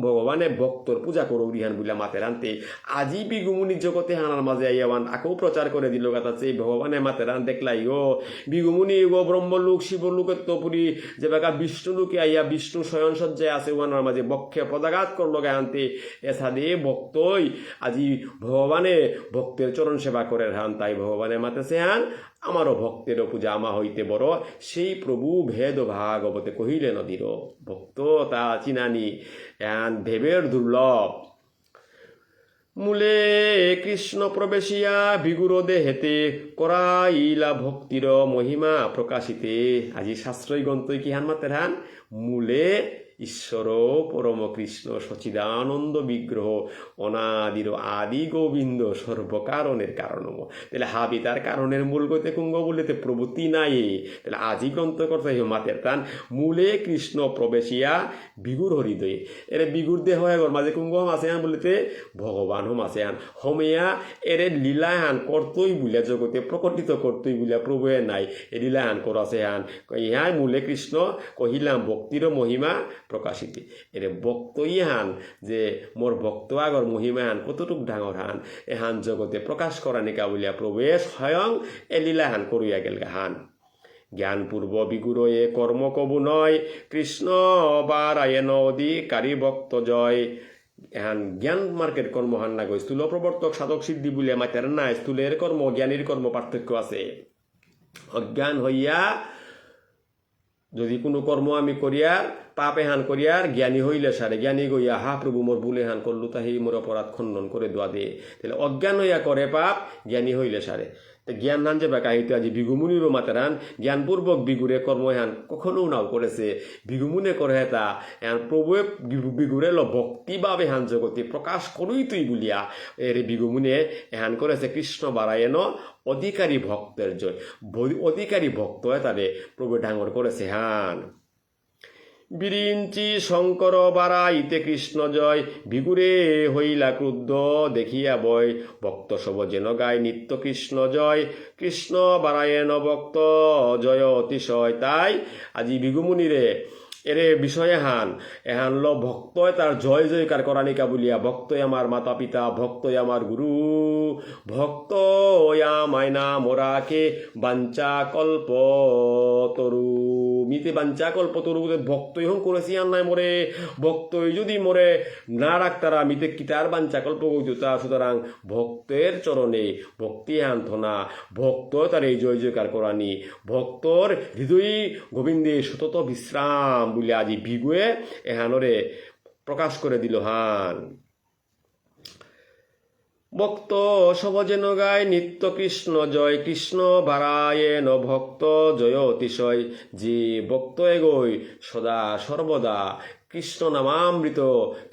ভগবানে ভক্তর পূজা করো রিহান বলে মাতেরানতে আজি বিগুমুনি জগতে হানার মাঝে আইয়াবান আকও প্রচার করে দিল গাতাছে ভগবানে মাতেরান দেখলাই ও বিগুমুনি গো ব্রহ্মলোক শিবলোকের তপুরি যে বাকা বিষ্ণুলোকে আইয়া বিষ্ণু শয়ন সজ্জায় আছে ওয়ানার মাঝে বক্ষে পদাঘাত করলো গায়ান্তে এসাদে ভক্তই আজি ভগবানে ভক্তের চরণ সেবা করে হান তাই ভগবানের মাতেছে হান আমারও ভক্তের পূজা আমা হইতে বড় সেই প্রভু ভেদ ভাগবতে কহিলে নদীর ভক্ত তা চিনানি দেবের দুর্লভ মূলে কৃষ্ণ প্রবেশিয়া বিগুর দেহেতে করাইলা ভক্তির মহিমা প্রকাশিতে আজি শাস্ত্রই গ্রন্থই কি হান মাতের হান মূলে ঈশ্বর পরম কৃষ্ণ সচিদানন্দ বিগ্রহ অনাদির আদি গোবিন্দ সর্বকারণের কারণম তাহলে হাবি তার কারণের মূল গতে কুঙ্গ বলিতে প্রভূতি নাই তাহলে আজি গ্রন্থ করতে মাতের টান মূলে কৃষ্ণ প্রবেশিয়া বিগুর হৃদয়ে এরে বিগুর দেহ হয় মাঝে কুঙ্গ হম আছে হান বলিতে ভগবান হম আছে হান হমিয়া এরে লীলা হান করতই বুলিয়া জগতে প্রকটিত করতই বুলিয়া প্রভুয়ে নাই এ লীলা হান করাছে হান ইহাই মূলে কৃষ্ণ কহিলাম ভক্তির মহিমা প্রকাশিত এর ভক্তই হান যে মোর ভক্ত আগর মহিমা হান কতটুক ডাঙর হান এ হান জগতে প্রকাশ করা নিকা বলিয়া প্রভুয়ে স্বয়ং এ লীলা হান করিয়া গেল হান জ্ঞানপূর্ব বিগুরয়ে কর্ম কবু নয় কৃষ্ণ বারায়ণ অধিকারী ভক্ত জয় এহান জ্ঞান মার্কেট কর্ম হান না গই স্থূল প্রবর্তক সাধক সিদ্ধি বলিয়া মাতের না স্থূলের কর্ম জ্ঞানীর কর্ম পার্থক্য আছে অজ্ঞান হইয়া যদি কোনো কর্ম আমি করিয়ার পাপে হান করিয়ার জ্ঞানী হইলে সারে জ্ঞানী গইয়া হা প্রভু মোর ভুলে হান করলু তাহি মোর অপরাধ খণ্ডন করে দোয়া দে তাহলে অজ্ঞান হইয়া করে পাপ জ্ঞানী হইলে সারে জ্ঞান হান যে বাকাহিত আজি বিগুমুনিরও মাতারান জ্ঞানপূর্বক বিগুরে কর্ম হান কখনো নাও করেছে বিগুমুনে করে হেতা এন প্রভুয়ে বিগুরে ল ভক্তিভাবে হান জগতে প্রকাশ করুই তুই বলিয়া এর বিগুমুনে এহান করেছে কৃষ্ণ বারায়ণ অধিকারী ভক্তের জয় অধিকারী ভক্ত তারে প্রভু ডাঙর করেছে হান বিরিঞ্চি শঙ্কর বারাইতে কৃষ্ণ জয় বিগুরে হইলা ক্রুদ্ধ দেখিয়া বয় ভক্ত সব যেন গায় নিত্য কৃষ্ণ জয় কৃষ্ণ বারায়ণ ভক্ত জয় অতিশয় তাই আজি বিগুমুনিরে এরে বিষয়ে এহান ল ভক্তয় তার জয় জয়কার করানিকা বলিয়া ভক্তই আমার মাতা পিতা ভক্তই আমার গুরু ভক্ত মায়না মোরাকে বাঞ্চা কল্প তরু মিতে বাঞ্চা কল্প তরু ভক্তই হং করেছি আর নাই মরে ভক্তই যদি মরে না রাখতারা মিতে কিতার বাঞ্চা কল্প গৌতা সুতরাং ভক্তের চরণে ভক্তি হান্থনা ভক্ত তার এই জয় জয়কার করানি ভক্তর হৃদয়ী গোবিন্দে সতত বিশ্রাম বলে আজি বিগুয়ে এহানরে প্রকাশ করে দিল হান ভক্ত সব যেন গায় নিত্য কৃষ্ণ জয় কৃষ্ণ বারায়ণ ভক্ত জয় অতিশয় যে ভক্ত এগোই সদা সর্বদা কৃষ্ণ নামামৃত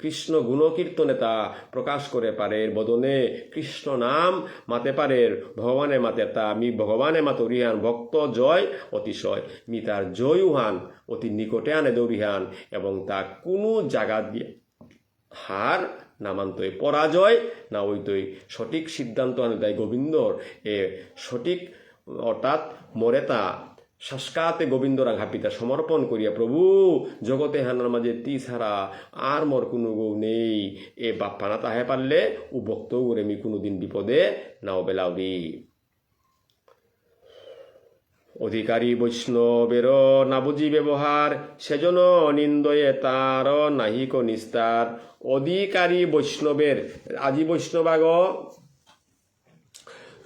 কৃষ্ণ গুণকীর্তনেতা প্রকাশ করে পারে বদনে কৃষ্ণ নাম মাতে পারে ভগবানে মাতে তা মি ভগবানে মাত রিহান ভক্ত জয় অতিশয় মি তার জয় উহান অতি নিকটে আনে দৌড়িহান এবং তা কোনো জায়গা দিয়ে হার নামান্তই পরাজয় না ওইতই সঠিক সিদ্ধান্ত আনে দেয় গোবিন্দর এ সঠিক অর্থাৎ মরেতা শাসকাতে গোবিন্দরা ঘাপিতা সমর্পণ করিয়া প্রভু জগতে হানার মাঝে তি ছাড়া আর মোর কোনো গৌ নেই এ বাপ্পানা তাহে পারলে ও ভক্ত করে মি কোনোদিন বিপদে নাও বেলাউরি অধিকারী বৈষ্ণবের না বুঝি ব্যবহার সেজন নিন্দয়ে তার নাহিক নিস্তার অধিকারী বৈষ্ণবের আজি বৈষ্ণবাগ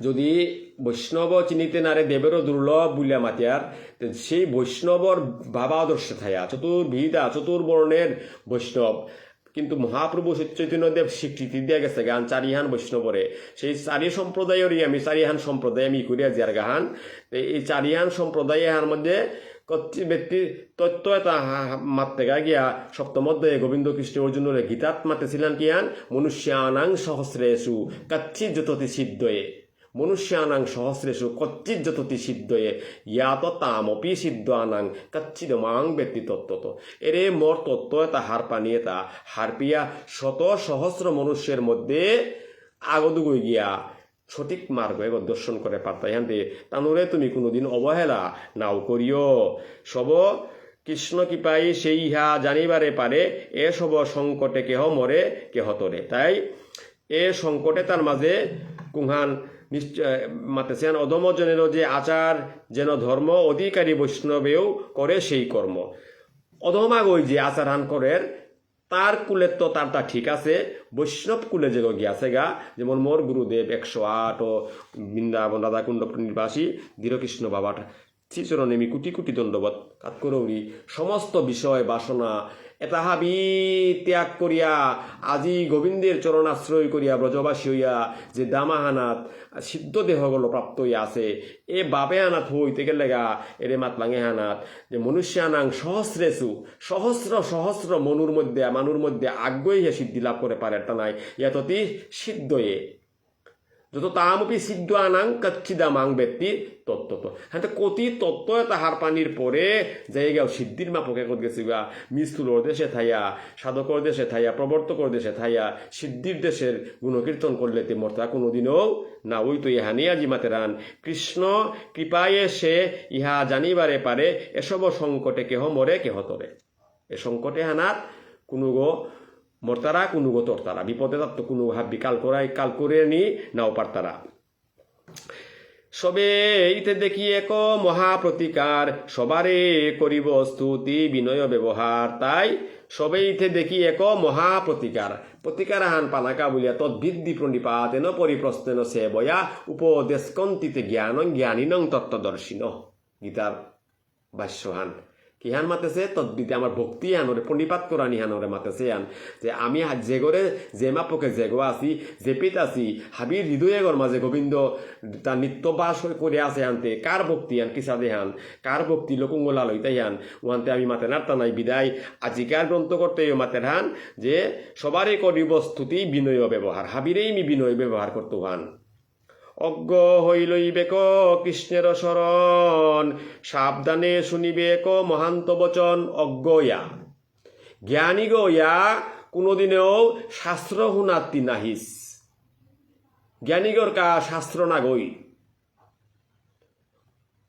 যদি বৈষ্ণব চিনিতে নারে দেবেরও দুর্লভ বুলিয়া মাতিয়ার সেই বৈষ্ণবর ভাবা আদর্শ থায়া চতুর্বিধা চতুর্বর্ণের বৈষ্ণব কিন্তু মহাপ্রভু চৈতন্যদেব স্বীকৃতি দিয়া গেছে গান চারিহান বৈষ্ণবরে সেই চারি সম্প্রদায়েরই আমি চারিহান সম্প্রদায় আমি করিয়া জিয়ার গাহান এই চারিহান সম্প্রদায়ের মধ্যে কচ্ছি ব্যক্তি তত্ত্ব এটা মারতে গিয়া সপ্তম অধ্যায়ে গোবিন্দ কৃষ্ণ অর্জুনের গীতাত মাতেছিলেন কিয়ান মনুষ্যানাং সহস্রেষু কচ্ছি যততি সিদ্ধয়ে মনুষ্যানাং সহস্রেষু কচ্চিৎ যততি সিদ্ধয়ে ইয়াত তামপি সিদ্ধানাং কচ্ছিদ মাং ব্যক্তি তত্ত্বত এরে মোর তত্ত্ব এটা হার পানি এটা হারপিয়া শত সহস্র মনুষ্যের মধ্যে আগদুগই গিয়া সঠিক মার্গ এগো দর্শন করে পারতা ইহান্তে তানুরে তুমি কোনোদিন অবহেলা নাও করিও সব কৃষ্ণ কৃপাই সেই ইহা জানিবারে পারে এ সব সংকটে কেহ মরে কেহ তরে তাই এ সংকটে তার মাঝে কুহান নিশ্চয় মাতেছেন অধমজনের যে আচার যেন ধর্ম অধিকারী বৈষ্ণবেও করে সেই কর্ম অধমাগই যে আচারান করের তার কুলের তো তারটা ঠিক আছে বৈষ্ণব কুলে যে গিয়াছে গা যেমন মোর গুরুদেব 108 ও বৃন্দাবন রাধাকুণ্ড নিবাসী ধীরকৃষ্ণ বাবাটা শ্রীচরণে আমি কোটি কোটি দণ্ডবত কাত করৌরি সমস্ত বিষয় বাসনা এতাহাবি ত্যাগ করিয়া আজি গোবিন্দের চরণাশ্রয় করিয়া ব্রজবাসী হইয়া যে দামাহানাত সিদ্ধ দেহগুলো প্রাপ্ত হইয়া আছে এ বাপে আনাত হইতে গেলে গা এরে মাত লাঙে হানাত যে মনুষ্যানাং সহস্রেষু সহস্র সহস্র মানুর মধ্যে আগ্রহী সিদ্ধি লাভ করে পারে একটা নাই ইয়াততি সিদ্ধয়ে যত তামপি সিদ্ধ আনাং কচ্ছিদা মাং ব্যক্তি তত্ত্বত হ্যাঁ কতি তত্ত্ব তাহার পানির পরে জায়গাও সিদ্ধির মাপকে কত গেছি গা মিস্তুলোর দেশে থাইয়া সাধকর দেশে থাইয়া প্রবর্তকর দেশে থাইয়া সিদ্ধির দেশের গুণকীর্তন করলে তে মর্তা কোনোদিনও না ওই তো ইহা নিয়া জিমাতে রান কৃষ্ণ কৃপায় সে ইহা জানিবারে পারে এসব সংকটে কেহ মরে কেহ তরে এ সংকটে হানাত কোনো গো মর্তারা কোনো গো তরতারা বিপদে তার তো কোনো ভাবি কাল করে নি নাও পারতারা সবে ইতে দেখি এক মহাপ্রতিকার সবারে করিব স্তুতি বিনয় ব্যবহার তাই সবে ইতে দেখি এক প্রতিকার হান পানাকা বলিয়া তদ্ভিদ্দি প্রণিপাতেন পরিপ্রস্তেন সেবয়া উপদেশকন্তিতে জ্ঞানীনং তত্ত্বদর্শিন গীতার ভাষ্যহান কিহান মাতেছে তদ্বিতে আমার ভক্তি আনরে পণ্ডিপাত করানি হানরে মাতেছে আন যে আমি যে গরে যে মাপকে যে গো আছি যে পিত আছি হাবির হৃদয়ে গর মাঝে গোবিন্দ তার নিত্য বাস করে আছে আনতে কার ভক্তি আন কিসা দেহান কার ভক্তি লোকুঙ্গলা লইতাই আন ওহানতে আমি মাতে নার্তা নাই বিদায় আজিকার গ্রন্থ করতে মাতের হান যে সবারই করিব স্তুতি বিনয় ব্যবহার হাবিরেই মি বিনয় ব্যবহার করতে হান অজ্ঞ হইলইবে ক কৃষ্ণের শরণ সাবধানে শুনিবে ক মহান্ত বচন অজ্ঞ ইয়া জ্ঞানী গো ইয়া কোনোদিনেও শাস্ত্র শুনাতি নাহিস জ্ঞানীগর কা শাস্ত্র না গই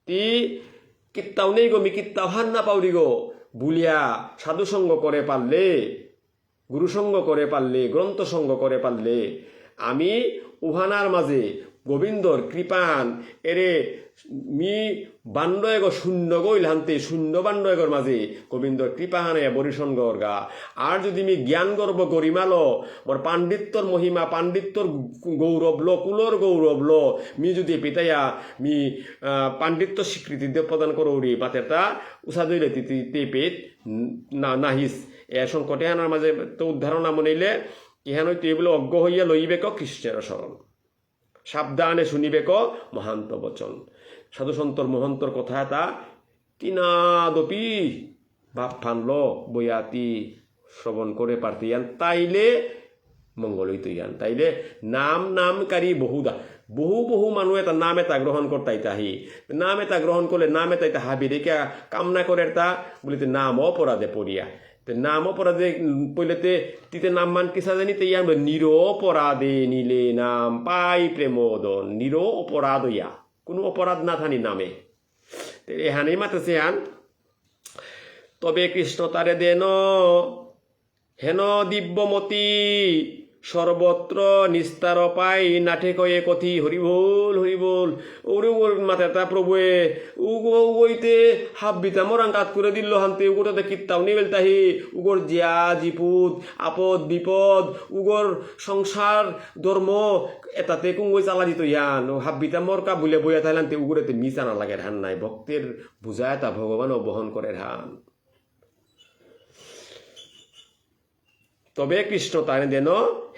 তি কিত্তাও নেই গো মি কিত্তাও হান না পাউরি গো বুলিয়া সাধুসঙ্গ করে পারলে গুরুসঙ্গ করে পারলে গ্রন্থসঙ্গ করে পারলে আমি উহানার মাঝে গোবিন্দর কৃপান এরে মি বান্ডয়গ শূন্য গইল হানতে শূন্য বান্ডয়গর মাঝে গোবিন্দর কৃপাহানে বরিসঙ্গর গা আর যদি মি জ্ঞান গর্ব গরিমালো মোর পাণ্ডিত্যর মহিমা পাণ্ডিত্যর গৌরব লো কুলর গৌরব লো মি যদি পিতাইয়া মি পাণ্ডিত্য স্বীকৃতি প্রদান করৌরি বাতেরটা উষা দইলে তে পেট নাহিস এ সংকটে হানার মাঝে তো উদ্ধারণা মনিলে ইহান হইতে বলে অজ্ঞ হইয়া লইবে ক কৃষ্ণের শরণ সাবধানে শুনিবে ক মহান্ত বচন সাধুসন্তর মহন্তর কথা তা কিনাদপি ভাব ফানল বইয়াতি শ্রবণ করে পারতিয়ান তাইলে মঙ্গল হইতইয়ান তাইলে নামকারী বহুদা বহু মানুষ এটা নাম এটা গ্রহণ করতাই তাহি নাম এটা গ্রহণ করলে নাম এটা এটা হাবি রেখে কামনা করে তা বলিতে নাম অপরাধে পড়িয়া নাম অপরাধে পইলেতে তিতে নাম মান কিসা জানি তে ইয়ান নিরপরাধে নিলে নাম পাই প্রেমোদন অপরাধ ইয়া কোনো অপরাধ না থানি নামে এহানেই মাতেছে আন তবে কৃষ্ণ তারে দেন হেন দিব্যমতি সর্বত্র নিস্তার পাই নাঠে কয়ে কথি হরিবোল ওরে মাথা তা প্রভুয়ে উইতে হাব্বিতা মোরাং কাত করে দিল হানতে উগোটাতে কিত্তাও নিবেল তাহি উগোর জিয়া জিপুত আপদ বিপদ উগোর সংসার ধর্ম এটাতে কুঙ্গই চালা দিত ইয়ান হাব্বিতা মরকা বুলে বইয়া থাইলান্তে উগোরেতে মিশানা লাগে হান নাই ভক্তের বুঝায় তা ভগবানও বহন করে হান তবে কৃষ্ণ তারে দেন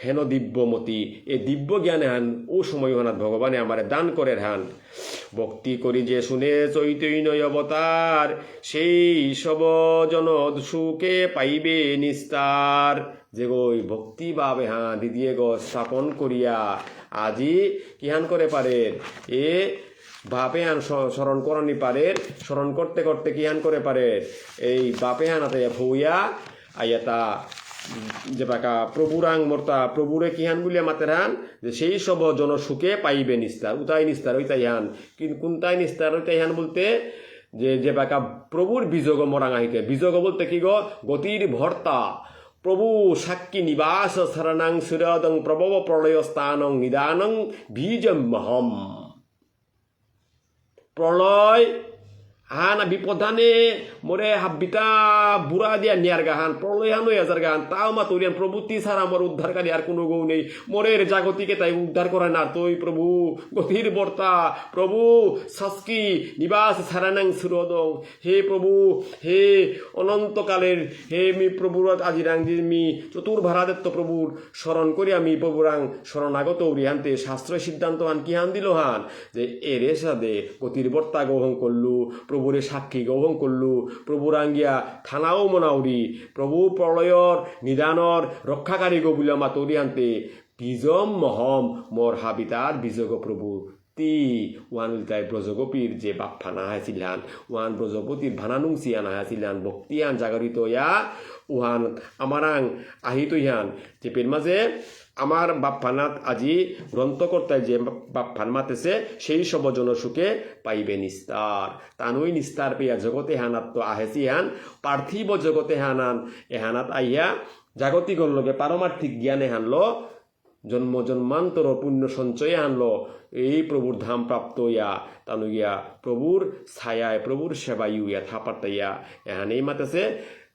হেন দিব্যমতি এ দিব্য জ্ঞানে হান ও সময় হানাত ভগবানে আমারে দান করে হান ভক্তি করি যে শুনে চৈতন্য অবতার সেই সব জন সুখে পাইবে নিস্তার যে গই ভক্তি ভাবে হান দিদিয়ে গো স্থাপন করিয়া আজি কিহান করে পারের এ বাপে হান স্মরণ করানি পারের স্মরণ করতে করতে কিহান করে পারের এই বাপে হানাতে ভুইয়া আইয়াতা যে বাকা প্রভুরাং মর্তা প্রভুরে কিহান বলিয়া মাতের হান যে সেই সব জন সুখে পাইবে নিস্তার উতাই নিস্তার ওইতাই হান কিন্তু কোনটাই নিস্তার ওইতাই হান বলতে যে বাকা প্রভুর বিযোগ মরাং আহিকে বিযোগ বলতে কি গো গতির ভর্তা প্রভু সাক্ষী নিবাস শরণাং সুরদং প্রভব প্রলয় স্থানং নিদানং বীজমহম প্রলয় হান বিপদানে মোরে হাব্বিতা বুড়া দিয়া নিয়ার গাহান প্রলয়ান হাজার গাহান তাও মা তৈরিয়ান প্রভু ছাড়া আমার উদ্ধারকারী আর কোনো গৌ নেই মোরের জাগতিকে তাই উদ্ধার করে না তুই প্রভু গতির বর্তা প্রভু সাস্কি নিবাস সারানাং সুরদং হে প্রভু হে অনন্তকালের হে মি প্রভুর আজিরাং মি চতুর্ভারাদত্ত প্রভুর স্মরণ করি আমি প্রভুরাং শরণাগত রিহান্তে শাস্ত্র সিদ্ধান্ত হান কি হান দিল হান যে এরে সাদে গতির বর্তা গ্রহণ করলু প্রভুরে সাক্ষী গ্রহণ করলু প্রভুরাঙ্গিয়া থানাও মনাউরি প্রভু প্রলয়র নিদানর রক্ষাকারী গো বুলা মা তৌরি আনতে বিজম মহম মোর হাবিতার বিজগ প্রভু তি ওয়ান উল্টাই ব্রজগোপীর যে বাপ্পা না হাসিলান ওয়ান ব্রজপতির ভানানুংসি আনা হাসিলান ভক্তিয়ান জাগরিত ইয়া উহান আমারাং আহিত ইহান যে পের মাঝে আমার বাপ্পানাথ আজি গ্রন্থকর্তায় যে বাপ্পান মাতেছে সেই সব জন সুখে পাইবে নিস্তার তানুই নিস্তার পেয়া জগতে হানাত তো আহেছি হান পার্থিব জগতে হানান এহানাত আইয়া জাগতিক লগে পারমার্থিক জ্ঞানে হানলো জন্ম জন্মান্তর পুণ্য সঞ্চয়ে আনলো এই প্রভুর ধাম প্রাপ্ত ইয়া তানু গিয়া প্রভুর ছায়ায় প্রভুর সেবাই ইয়া থাপাটাইয়া এহানেই মাতেছে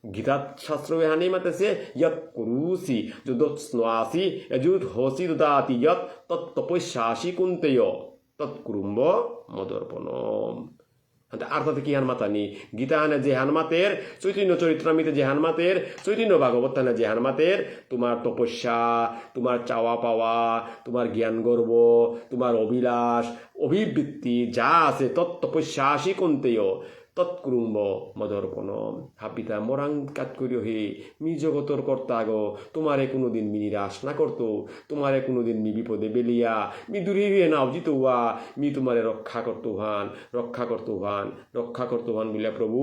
গীতা শাস্ত্র এহানেই মাতেছে ইয়ৎ কুরুসি যুদৎ স্নোয়াসি যুদ হসি দুদাতি ইয়ৎ তৎতপস্যাসি কুন্তেয় তৎকুরুম্ব মদর্পণম আর তাতে কি হান মাতানি গীতা হানে যে হানমাতের চৈতন্য চরিত্রামিতে যে হানমাতের চৈতন্য ভাগবত হানে যে হানমাতের তোমার তপস্যা, তোমার চাওয়া পাওয়া, তোমার জ্ঞান গর্ব, তোমার অভিলাষ অভিবৃত্তি যা আছে তৎতপস্যা আসি কোনতেও তৎকুরুম্ব মদর্পণ হাপিতা মরাং কাজ করিও হে মি জগতর কর্তা গো তোমারে কোনোদিন মি নিরাশ না করতো, তোমারে কোনোদিন মি বিপদে বেলিয়া মি দূরে হয়ে না অজিত হওয়া মি তোমারে রক্ষা করতো ভান বলিয়া প্রভু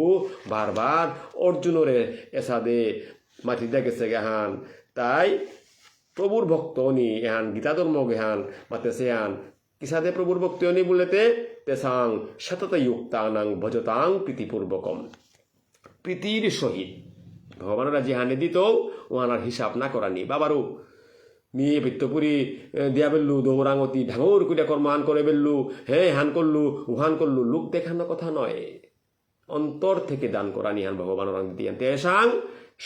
বারবার অর্জুনরে এসাদে মাটি দেখেছে গেহান। তাই প্রভুর ভক্ত উনি এহান গীতা ধর্ম গেহান মাতে সেহান কিসাদে প্রভুর ভক্তি উনি বলেতে তেসাং শততযুক্তানাং ভজতাং প্রীতিপূর্বকম প্রীতির সহিত ভগবানরা যে হানে দিত ওহানার হিসাব না করানি বাবারও মেয়ে বিত্তপুরি দিয়া বেললু দৌরাঙতি ঢাঙর কুইটা কর্মান করে বেললু হে হান করলু উহান করলু লোক দেখানো কথা নয়, অন্তর থেকে দান করা নিহান ভগবান দিয়ান তেসাং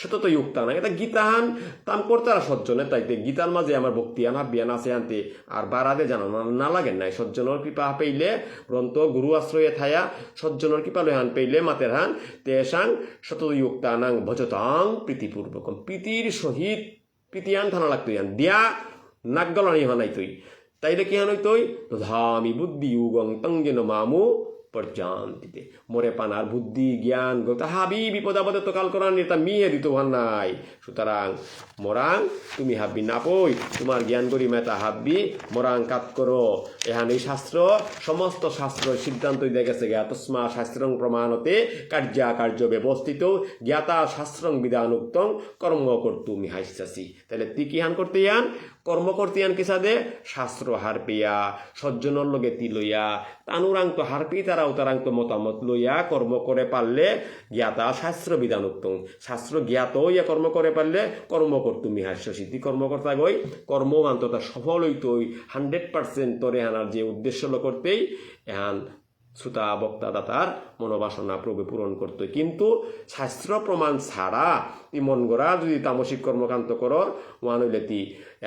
সতত যুক্তা না এটা গীতাহান তাম করতারা সজ্জনে তাইতে গীতার মাঝে আমার ভক্তি আনা বিয়ান আছে আনতে আর বারাদে জানানো না লাগেন নাই সজ্জনের কৃপা পেইলে গ্রন্থ গুরু আশ্রয়ে থায়া সজ্জনের কৃপা লহান পেইলে মাতের হান তেসাং সতত যুক্তা নাং ভজতাং প্রীতিপূর্বকম প্রীতির সহিত প্রীতিয়ান থানা লাগতো ইয়ান দিয়া নাক গলানি হানাই তুই তাইলে কি হানই তুই ধামি বুদ্ধি উগং তং যেন মামু পর্যান্তিতে মরে পানার বুদ্ধি জ্ঞান হাবি বিপদ আপদে তো কাল করার নেতা মিয়ে দিত হান নাই। সুতরাং মরাং তুমি হাববি না পই তোমার জ্ঞান করি মেতা হাববি মরাং কাত করো এহান এই শাস্ত্র সমস্ত শাস্ত্র সিদ্ধান্তই দেখেছে জ্ঞা তস্মা শাস্ত্রং প্রমাণতে কার্য ব্যবস্থিত জ্ঞাতা শাস্ত্রং বিধানুক্তং কর্ম কর্তুমি হাস্যাসি। তাহলে তুই কি হান করতে ইয়ান কর্ম করতে ইয়ান কিসাদে শাস্ত্র হার পেয়া সজ্জনের লগে তি লইয়া তানুরাং তো হার পেয়ে তারাও তারাং তো মতামত লইয়া কর্ম করে পারলে জ্ঞাতা শাস্ত্র বিধানুক্তং শাস্ত্র জ্ঞাত ইয়া কর্ম করে পারলে কর্ম করতুমি হাস্যাসি। তুই কর্মকর্তা গই কর্ম আন্ততা সফল হইতই 100% তোরে হানার যে উদ্দেশ্য করতেই এহান শ্রোতা বক্তা দাতার মনোবাসনা প্রভু পূরণ করতো। কিন্তু শাস্ত্র প্রমাণ ছাড়া ই মন গড়া যদি তামসিক কর্মকান্ত করর ওয়ান হইলে তি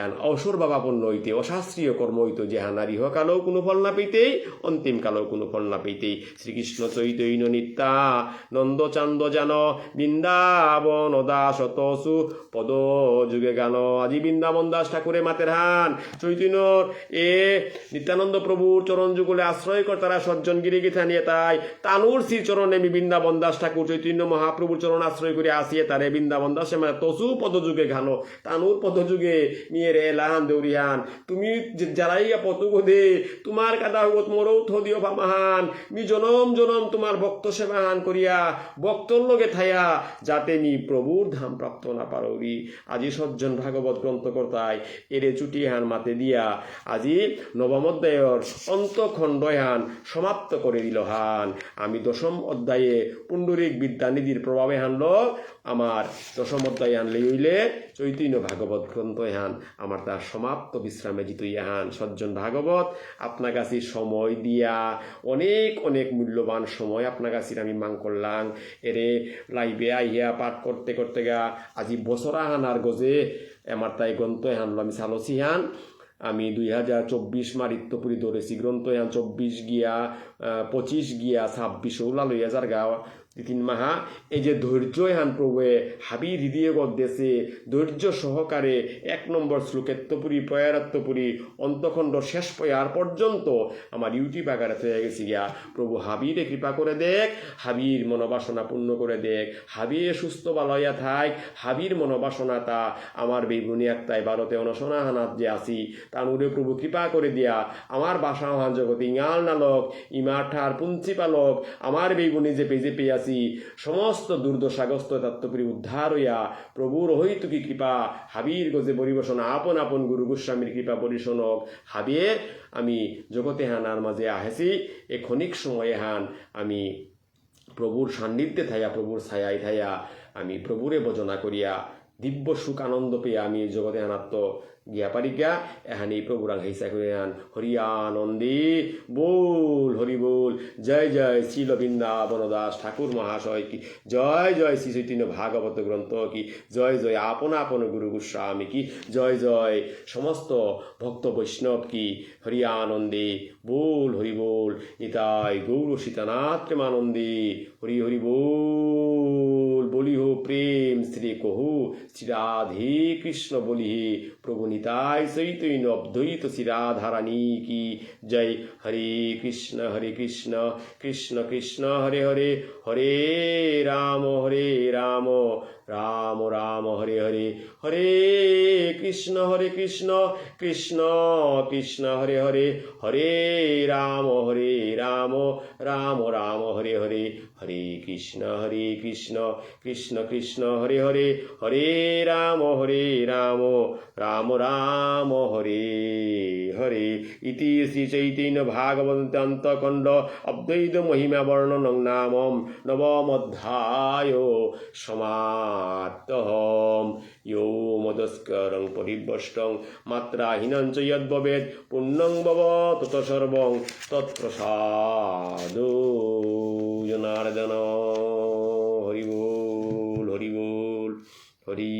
এন অসুর বাবাপন্ন হইতে অশাস্ত্রীয় কর্ম হইতো যে হানার ইহকালেও কোনো ফল না পেতেই অন্তিমকালেও কোনো ফল না পেতেই। শ্রীকৃষ্ণ চৈতন্য নিত্যা নন্দ চান্দ জান বৃন্দাবন দাসতসু পদ যুগে গান। আজি বৃন্দাবন দাস ঠাকুরে মাতের হান চৈতন্যর এ নিত্যানন্দ প্রভুর চরণ যুগলে আশ্রয় কর তারা সজ্জন গিরি গীতা নিয়ে তাই তানুর শ্রী চরণে বৃন্দাবন দাস ঠাকুর চৈতন্য মহাপ্রভুর চরণ আশ্রয় করে আসিয়ে তারে বৃন্দাবন দাসে মানে তসু পদযুগে ঘানো তানুর পদযুগে নিয়ে রে লাহান দেউরিহান তুমি যারাইয়া পতুগদে তোমার কাদা হগত মোরও থদিও ভামাহান মি জনম জনম তোমার ভক্ত সেবাহান করিয়া ভক্তর লগে থাইয়া যাতে নি প্রভুর ধাম প্রাপ্ত না পারি। আজি সজ্জন ভাগবত গ্রন্থকর্তায় এরে চুটিহান মাতে দিয়া আজি নবম অধ্যায়ের অন্তখণ্ডহান সমাপ্ত করে দিল হান। আমি দশম অধ্যায়ে পুণ্ডরিক বিদ্যানিধির প্রভাবে হানল আমার দশম অধ্যায় আনলে হইলে চৈতন্য ভাগবত গ্রন্থ হান আমার তার সমাপ্ত বিশ্রামে জিতইয়া হান। সজ্জন ভাগবত আপনার কাছে সময় দিয়া অনেক অনেক মূল্যবান সময় আপনার কাছে আমি মাং করলাম এরে লাইভে আইয়া পাঠ করতে করতে গা আজি বছরা হান আর গজে আমার তাই গ্রন্থ হানলো আমি সালসি হান আমি 2024 মারিত্যপুরি দৌড়েছি গ্রন্থ হান 24 গিয়া 25 গিয়া 26 ওলা লইয়া যার গা 3 মাহা এই যে ধৈর্য হান প্রভুয়ে হাবি হৃদয় গদ্দেশে ধৈর্য সহকারে 1 নম্বর শ্লোকেত্তপুরী পয়ারাত্তপুরী অন্তখণ্ড শেষ পয়ার পর্যন্ত আমার ইউটিউব আকারে হয়ে গেছি গিয়া। প্রভু হাবিরে কৃপা করে দেখ হাবির মনোবাসনা পূর্ণ করে দেখ হাবির সুস্থ বালয়া থাক হাবির মনোবাসনা তা আমার বেগুনি একটাই ভারতে অনশনা হানাত যে আসি তানুরে প্রভু কৃপা করে দিয়া আমার বাসা হান জগতে ইঙাল নালক ইমাঠার পুঞ্চি পালক আমার বেগুনি যে পেজে পেয়ে আসি সমস্ত দুর্দশাগ্রস্ত তত্ত্বপুরী উদ্ধার হইয়া প্রভুর হইতুকি কৃপা হাবির গজে পরিবেশন আপন আপন গুরু গোস্বামীর কৃপা পরিশনক হাবিয়ে আমি জগতে হানার মাঝে আহেছি এ ক্ষণিক সময়ে হান আমি প্রভুর সান্নিধ্যে থাইয়া প্রভুর ছায়ায় থাইয়া আমি প্রভুরে ভজনা করিয়া দিব্য সুখ আনন্দ পেয়ে আমি এই জগতে আনাত্ম গিয়া পারি গিয়া এখানে প্রভুরাং হিসা করে আন হরিয়ানন্দে বল হরি বল। জয় জয় শ্রীল বৃন্দাবন দাস ঠাকুর মহাশয় কি, জয় জয় শ্রী চৈতন্য ভাগবত গ্রন্থ কি, জয় জয় আপন আপন গুরু গোস্বামী কি, জয় জয় সমস্ত ভক্ত বৈষ্ণব কি, হরিয়ানন্দে বল হরি বল। নিতাই গৌর সীতানাথ প্রেমানন্দে হরি হরি বল। বলি হো প্রেম শ্রী কহু শ্রী রাধে কৃষ্ণ বলি হে প্রভু নিতাই চৈতন্য অদ্বৈত শ্রী রাধারানী কি জয়। হরে কৃষ্ণ কৃষ্ণ কৃষ্ণ হরে হরে, হরে রাম রাম রাম হরে হরে, হরে কৃষ্ণ কৃষ্ণ কৃষ্ণ হরে হরে, হরে রাম রাম রাম হরে হরে, হরে কৃষ্ণ কৃষ্ণ কৃষ্ণ হরে হরে, হরে রাম রাম রাম হরে হরে। ইতি শ্রী চৈতন্য ভাগবতান্ত খণ্ড অদ্বৈত মহিমা বর্ণনং নামম নবমোধ্যায় সমাপ্তঃ। यो মদস্করং পরিভ্রষ্টং মাত্রাহীনং চ যদ্ভবেৎ পুণ্যং ভবতু তৎসর্বং তৎপ্রসাদো জনার্দন। হরি বল হরি বল হরি